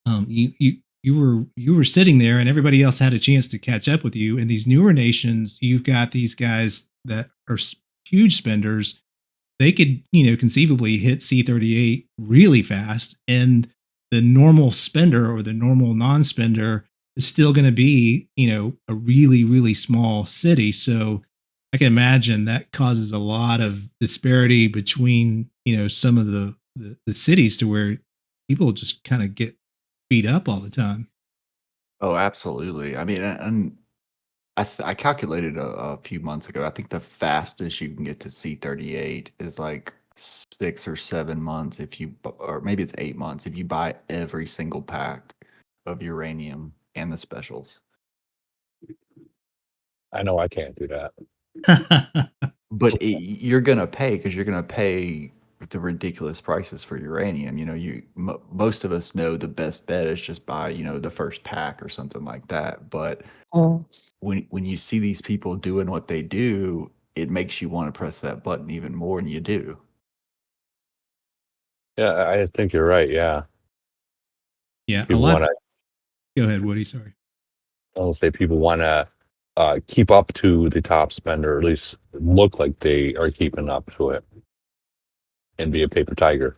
you were sitting there and everybody else had a chance to catch up with you. In these newer nations, you've got these guys that are huge spenders. They could, conceivably hit C38 really fast, and the normal spender or the normal non-spender is still going to be, a really, really small city. So I can imagine that causes a lot of disparity between, some of the cities to where people just kind of get beat up all the time.
Oh, absolutely. I mean, and I calculated a few months ago. I think the fastest you can get to C38 is like 6 or 7 months or maybe it's 8 months if you buy every single pack of uranium and the specials.
I know I can't do that.
But you're gonna pay because you're gonna pay the ridiculous prices for uranium. Most of us know the best bet is just buy the first pack or something like that. But
Mm.
when you see these people doing what they do, it makes you want to press that button even more than you do.
Yeah, I think you're right. Yeah,
Yeah, a
people
lot.
want to.
Go ahead, Woody. Sorry.
I'll say people want to keep up to the top spender, or at least look like they are keeping up to it, and be a paper tiger.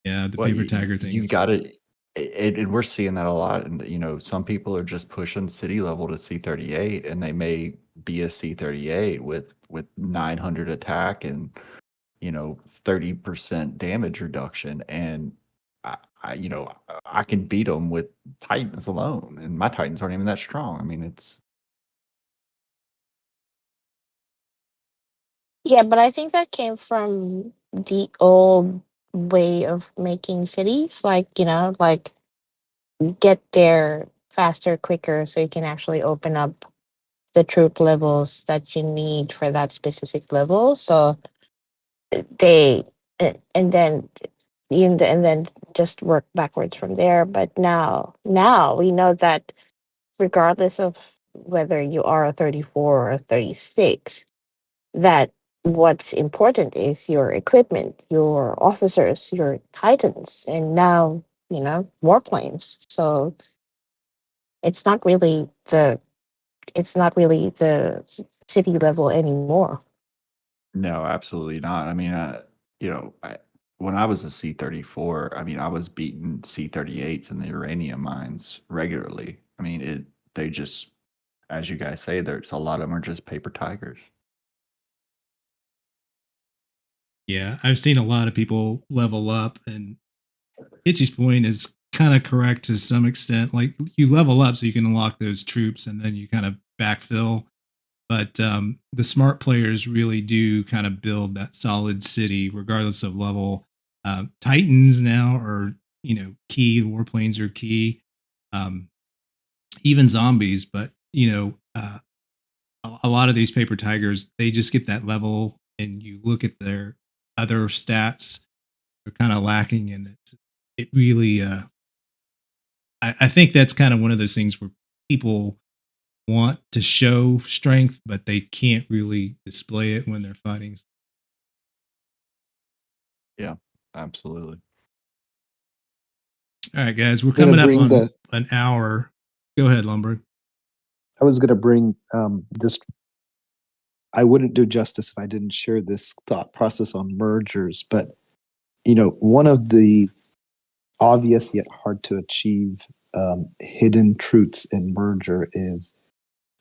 Yeah, the
Well,
paper tiger thing
you
is
got to, and we're seeing that a lot. And some people are just pushing city level to C38, and they may be a C38 with 900 attack and 30% damage reduction, and I can beat them with Titans alone, and my Titans aren't even that strong. I mean, it's
Yeah, but I think that came from the old way of making cities, like get there faster, quicker, so you can actually open up the troop levels that you need for that specific level. So they and then and then just work backwards from there. But now we know that regardless of whether you are a 34 or a 36, that what's important is your equipment, your officers, your titans, and now more planes. So it's not really the city level anymore.
no, absolutely not. I mean, when I was a C34, I mean, I was beating C38s in the uranium mines regularly. I mean, they just, as you guys say, there's a lot of them are just paper tigers.
Yeah, I've seen a lot of people level up, and Kitchy's point is kind of correct to some extent. Like you level up so you can unlock those troops, and then you kind of backfill. But the smart players really do kind of build that solid city, regardless of level. Titans now are key. Warplanes are key. Um, even zombies, but a lot of these paper tigers, they just get that level, and you look at their other stats, they're kind of lacking, and it really I think that's kind of one of those things where people want to show strength, but they can't really display it when they're fighting.
Yeah, absolutely.
All right, guys, we're
Gonna
coming up
bring
on
the.
an hour. Go ahead, Lumbergh.
I was gonna bring this. I wouldn't do justice if I didn't share this thought process on mergers, but one of the obvious yet hard to achieve hidden truths in merger is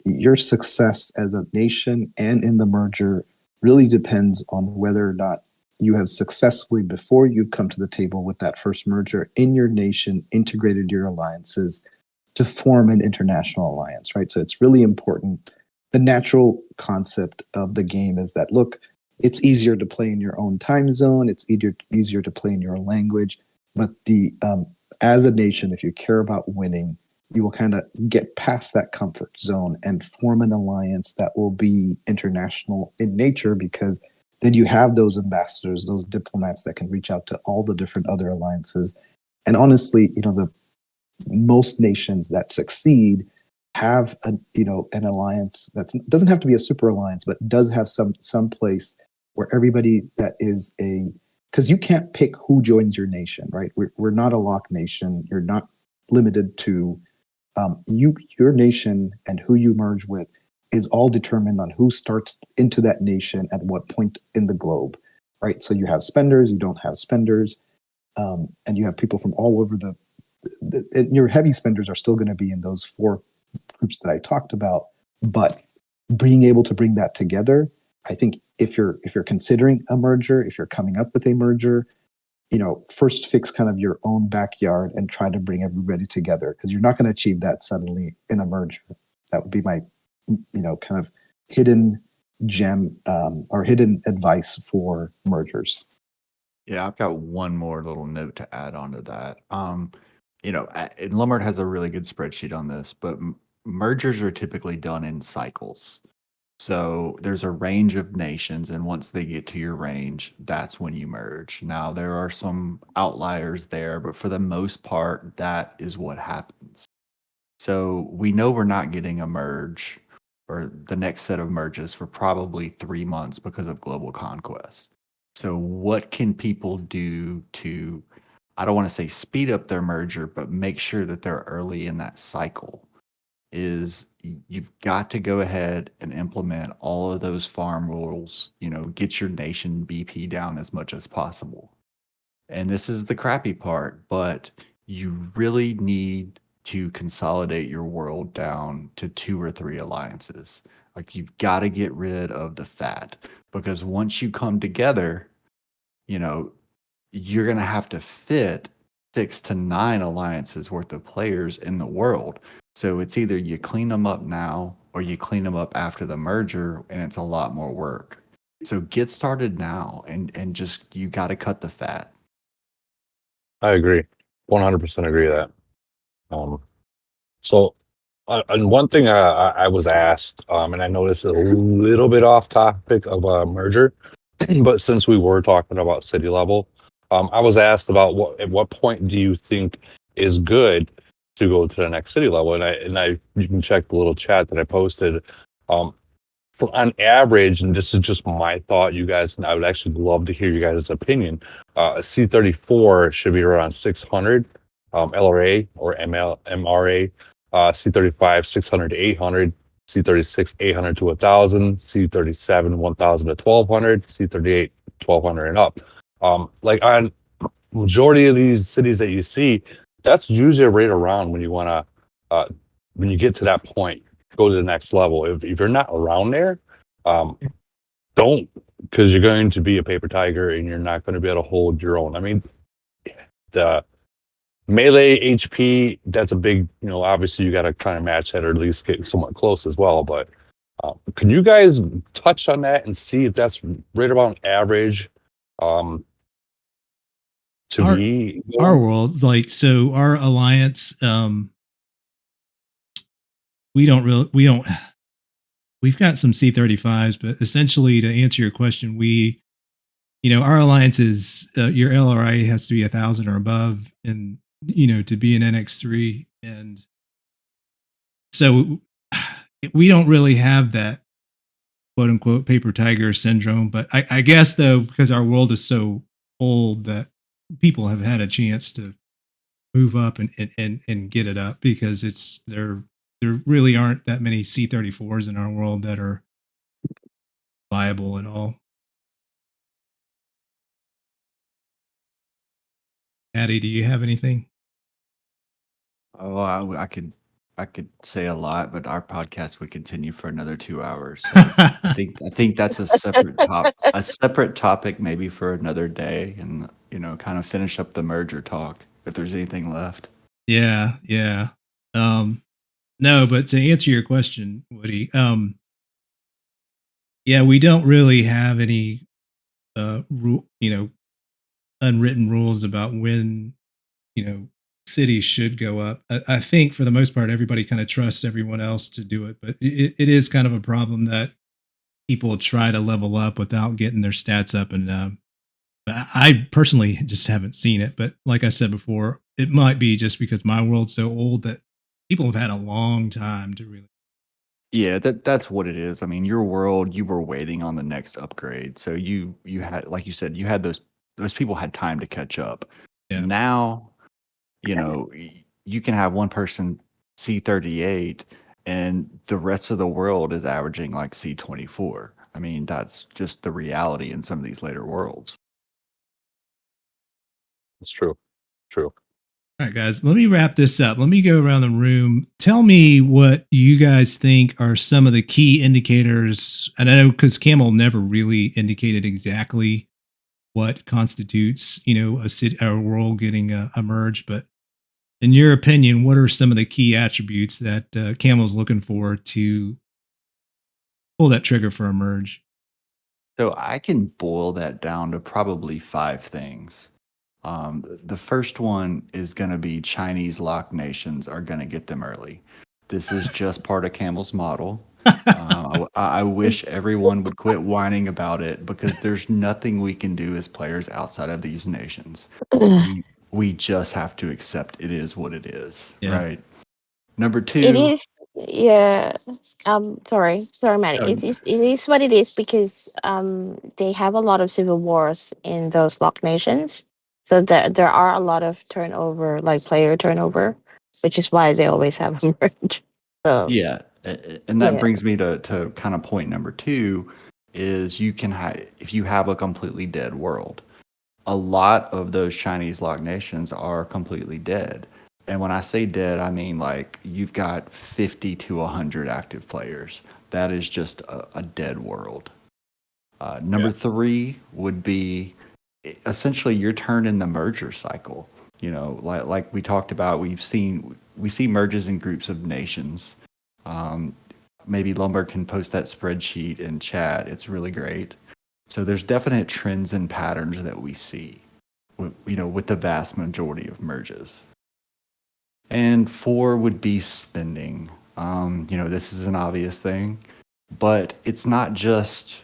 your success as a nation and in the merger really depends on whether or not you have successfully, before you've come to the table with that first merger in your nation, integrated your alliances to form an international alliance, right? So it's really important. The natural concept of the game is that, look, it's easier to play in your own time zone. It's easier to play in your language. But as a nation, if you care about winning, you will kind of get past that comfort zone and form an alliance that will be international in nature, because then you have those ambassadors, those diplomats that can reach out to all the different other alliances. And honestly, the most nations that succeed have an alliance that doesn't have to be a super alliance, but does have some place where everybody that is because you can't pick who joins your nation, right? We're not a lock nation. You're not limited to your nation, and who you merge with is all determined on who starts into that nation at what point in the globe, right? So you have spenders, you don't have spenders, and you have people from all over your heavy spenders are still going to be in those 4 groups that I talked about. But being able to bring that together, I think if you're considering a merger, if you're coming up with a merger, first fix kind of your own backyard and try to bring everybody together, because you're not going to achieve that suddenly in a merger. That would be my, kind of hidden gem or hidden advice for mergers.
Yeah, I've got one more little note to add on to that. And Lumbergh has a really good spreadsheet on this, but mergers are typically done in cycles. So there's a range of nations, and once they get to your range, that's when you merge. Now, there are some outliers there, but for the most part, that is what happens. So we know we're not getting a merge or the next set of merges for probably 3 months because of global conquest. So what can people do to, I don't want to say speed up their merger, but make sure that they're early in that cycle? Is you've got to go ahead and implement all of those farm rules, get your nation BP down as much as possible. And this is the crappy part, but you really need to consolidate your world down to 2 or 3 alliances. Like, you've got to get rid of the fat, because once you come together, you're going to have to fit 6 to 9 alliances worth of players in the world. So it's either you clean them up now or you clean them up after the merger, and it's a lot more work. So get started now, and just, you got to cut the fat.
I agree. 100% agree with that. So, and one thing I was asked, and I know this is a little bit off topic of a merger, but since we were talking about city level, I was asked about at what point do you think is good to go to the next city level, and you can check the little chat that I posted. On average, and this is just my thought, you guys, and I would actually love to hear you guys' opinion. A C34 should be around 600 LRA or MRA. C35 600 to 800. C36 800 to 1,000. C37 1,000 to 1,200. C38 1,200 and up. Like on majority of these cities that you see, that's usually right around when you want to, when you get to that point, go to the next level. If you're not around there, don't, because you're going to be a paper tiger and you're not going to be able to hold your own. I mean, the melee HP, that's a big, obviously you got to kind of match that or at least get somewhat close as well. But can you guys touch on that and see if that's right about average to be
our world? Like, so our alliance, we've got some C35s, but essentially, to answer your question, our alliance is your LRI has to be 1,000 or above, and to be an NX3, and so we don't really have that quote unquote paper tiger syndrome. But I guess though, because our world is so old, that people have had a chance to move up and get it up, because there really aren't that many C34s in our world that are viable at all. Matty, do you have anything?
Oh, I could say a lot, but our podcast would continue for another 2 hours. So I think that's a separate topic maybe for another day, and kind of finish up the merger talk if there's anything left.
Yeah, yeah. No, but to answer your question, Woody, yeah, we don't really have any unwritten rules about when, cities should go up. I think for the most part, everybody kind of trusts everyone else to do it, but it is kind of a problem that people try to level up without getting their stats up. And I personally just haven't seen it. But like I said before, it might be just because my world's so old that people have had a long time to really.
Yeah, that's what it is. I mean, your world, you were waiting on the next upgrade. So you had, like you said, you had those people had time to catch up.
Yeah.
Now, you can have one person C38 and the rest of the world is averaging like C24. I mean, that's just the reality in some of these later worlds.
It's true. True.
All right, guys, let me wrap this up. Let me go around the room. Tell me what you guys think are some of the key indicators. And I know because Camel never really indicated exactly what constitutes, a city or a world getting a merge. But in your opinion, what are some of the key attributes that Camel's looking for to pull that trigger for a merge?
So I can boil that down to probably 5 things. The first one is going to be Chinese locked nations are going to get them early. This is just part of Camel's model. I wish everyone would quit whining about it because there's nothing we can do as players outside of these nations. We just have to accept it is what it is,
Yeah.
right? Number two,
It is, yeah. Sorry, Matty.
um,
It is what it is because they have a lot of civil wars in those locked nations, so there are a lot of turnover, like player turnover, which is why they always have a merge. So
yeah, and that
yeah,
brings me to kind of point number two is you can if you have a completely dead world. A lot of those Chinese locked nations are completely dead. And when I say dead, I mean like you've got 50 to 100 active players. That is just a dead world. Number three would be essentially your turn in the merger cycle. Like we talked about, we see merges in groups of nations. Maybe Lumbergh can post that spreadsheet in chat. It's really great. So there's definite trends and patterns that we see, with the vast majority of merges. And 4 would be spending. This is an obvious thing, but it's not just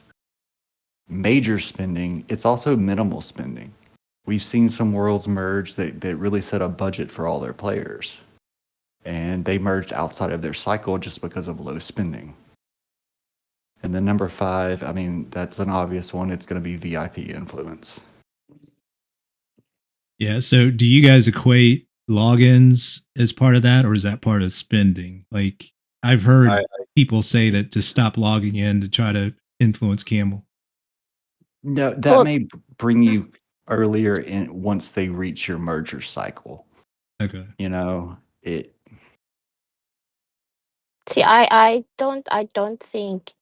major spending, it's also minimal spending. We've seen some worlds merge that really set a budget for all their players. And they merged outside of their cycle just because of low spending. And then number 5, I mean, that's an obvious one. It's going to be VIP influence.
Yeah. So do you guys equate logins as part of that, or is that part of spending? Like I've heard people say that to stop logging in to try to influence Camel.
No, that may bring you earlier in once they reach your merger cycle.
Okay.
see, I don't think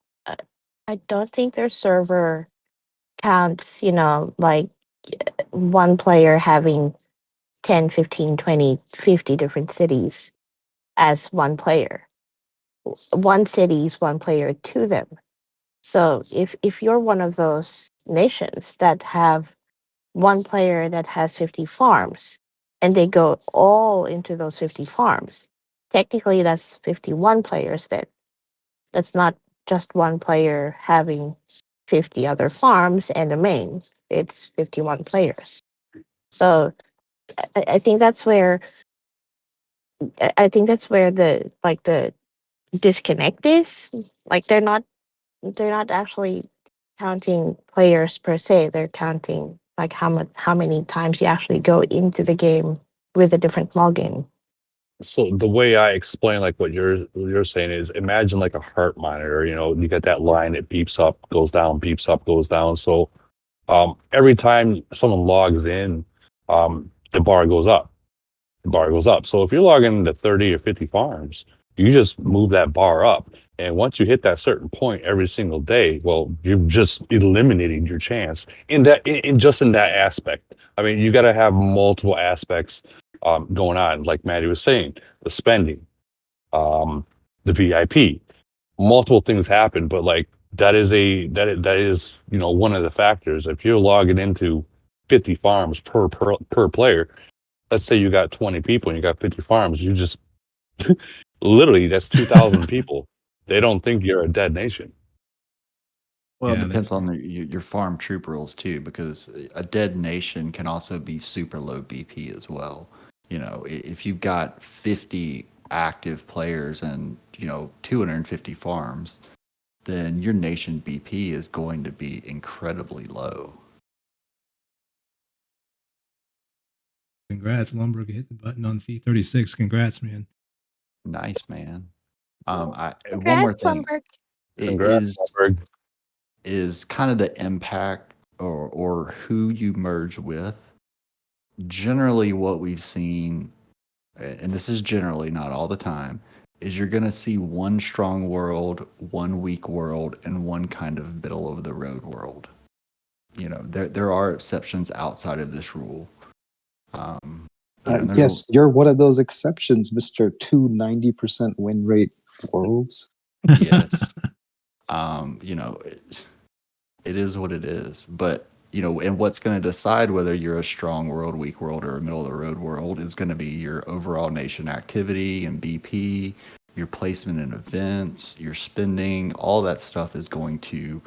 I don't think their server counts. Like one player having 10, 15, 20, 50 different cities as one player. One city is one player to them. So if you're one of those nations that have one player that has 50 farms and they go all into those 50 farms, technically that's 51 players then. That's not just one player having 50 other farms and a main. It's 51 players. So I think that's where the disconnect is. Like they're not actually counting players per se. They're counting like how many times you actually go into the game with a different login.
So the way I explain like what you're saying is imagine like a heart monitor, you get that line, it beeps up, goes down, beeps up, goes down. So every time someone logs in, the bar goes up. the bar goes up. So if you're logging into 30 or 50 farms, you just move that bar up. And once you hit that certain point every single day, well, you're just eliminating your chance in that, in that aspect. I mean, you got to have multiple aspects going on, like Matty was saying, the spending, the VIP, multiple things happen, but like that is one of the factors. If you're logging into 50 farms per player, let's say you got 20 people and you got 50 farms, you just literally that's 2,000 people. They don't think you're a dead nation.
Well,
Yeah,
it
that's
depends on your farm troop rules too, because a dead nation can also be super low BP as well. You know, if you've got 50 active players and 250 farms, then your nation BP is going to be incredibly low.
Congrats, Lumbergh hit the button on C36. Congrats, man.
Nice, man. One more
Congrats,
thing
Lumbergh.
Congrats, Lumbergh.
is kind of the impact or who you merge with. Generally, what we've seen, and this is generally not all the time, is you're going to see one strong world, one weak world, and one kind of middle of the road world. You know, there are exceptions outside of this rule.
Yes, you're one of those exceptions, Mr. 290% win rate worlds.
Yes. It is what it is. But, and what's going to decide whether you're a strong world, weak world, or a middle of the road world is going to be your overall nation activity and BP, your placement in events, your spending, all that stuff is going to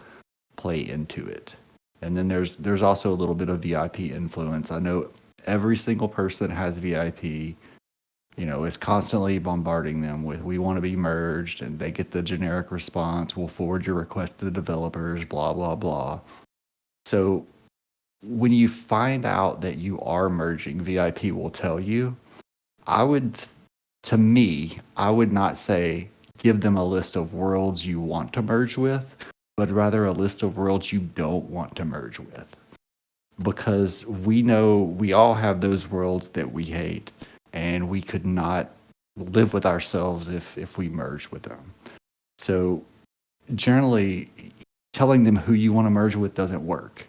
play into it. And then there's also a little bit of VIP influence. I know every single person has VIP, is constantly bombarding them with, we want to be merged, and they get the generic response, we'll forward your request to the developers, blah, blah, blah. So when you find out that you are merging, VIP will tell you. I would not say give them a list of worlds you want to merge with, but rather a list of worlds you don't want to merge with. Because we know we all have those worlds that we hate, and we could not live with ourselves if we merged with them. So generally, telling them who you want to merge with doesn't work.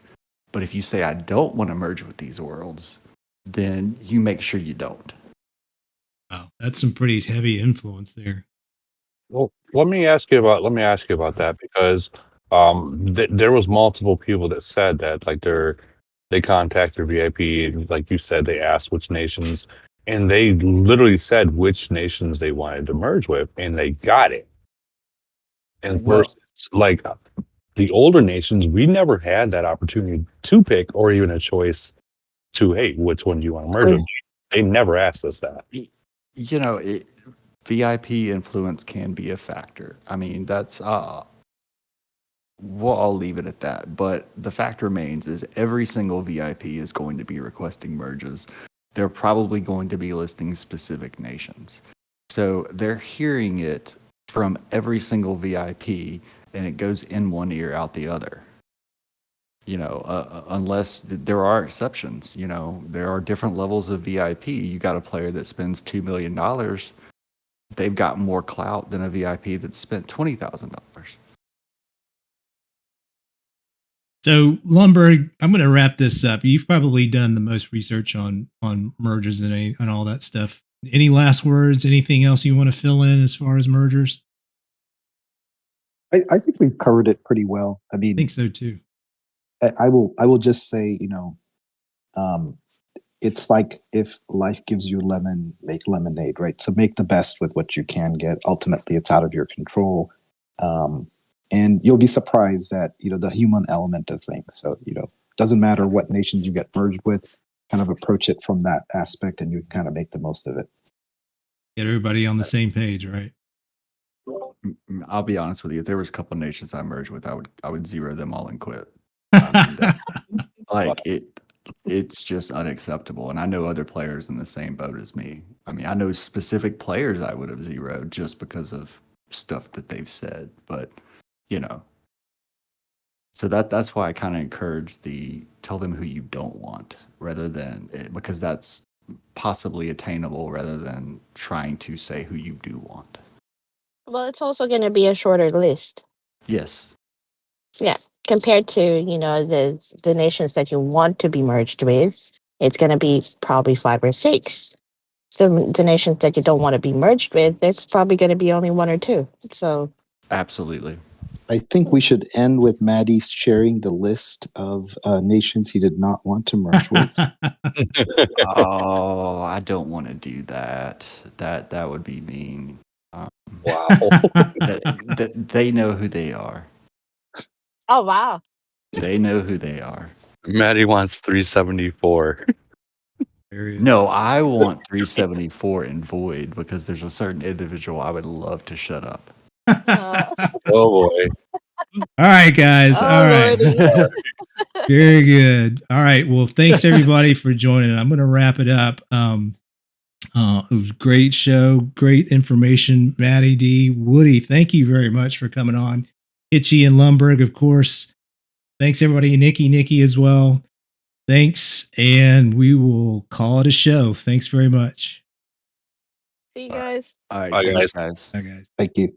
But if you say, I don't want to merge with these worlds, then you make sure you don't.
Wow, that's some pretty heavy influence there.
Well, let me ask you about that, because there was multiple people that said that, like they contacted VIP, and like you said, they asked which nations, and they literally said which nations they wanted to merge with, and they got it. And versus like the older nations, we never had that opportunity to pick or even a choice to, hey, which one do you want to merge with? They never asked us that.
VIP influence can be a factor. I mean, that's I'll leave it at that. But the fact remains is every single VIP is going to be requesting merges. They're probably going to be listing specific nations. So they're hearing it from every single VIP, and it goes in one ear, out the other. Unless there are exceptions. There are different levels of VIP. You got a player that spends $2 million. They've got more clout than a VIP that spent $20,000.
So, Lumbergh, I'm going to wrap this up. You've probably done the most research on mergers and all that stuff. Any last words? Anything else you want to fill in as far as mergers?
I think we've covered it pretty well. I mean,
I think so too.
I will just say, it's like if life gives you lemon, make lemonade, right? So make the best with what you can get. Ultimately, it's out of your control. And you'll be surprised at, the human element of things. So, doesn't matter what nations you get merged with, kind of approach it from that aspect, and you kind of make the most of it.
Get everybody on the same page, right?
I'll be honest with you. If there was a couple nations I merged with, I would zero them all and quit. It's just unacceptable. And I know other players in the same boat as me. I mean, I know specific players I would have zeroed just because of stuff that they've said. But, so that's why I kind of encourage tell them who you don't want rather than, because that's possibly attainable rather than trying to say who you do want.
Well, it's also going to be a shorter list.
Yes.
Yeah, compared to the nations that you want to be merged with, it's going to be probably 5 or 6. The nations that you don't want to be merged with, there's probably going to be only 1 or 2. So
Absolutely.
I think we should end with Matty sharing the list of nations he did not want to merge with.
Oh, I don't want to do that. That would be mean.
Wow.
They know who they are.
oh wow,
They know who they are.
Maddie wants 374.
No, I want 374 in void because there's a certain individual I would love to shut up.
oh
Oh boy.
All right, guys. All right.
lordy.
Very good. All right. Well, thanks everybody for joining. I'm going to wrap it up. It was a great show, great information. Matty D, Woody, thank you very much for coming on. Kitchy and Lumbergh, of course. Thanks everybody. NikkiNikki as well. Thanks, and we will call it a show. Thanks very much.
See you guys.
All right,
Bye,
thanks,
guys.
guys.
Bye, guys.
Thank you.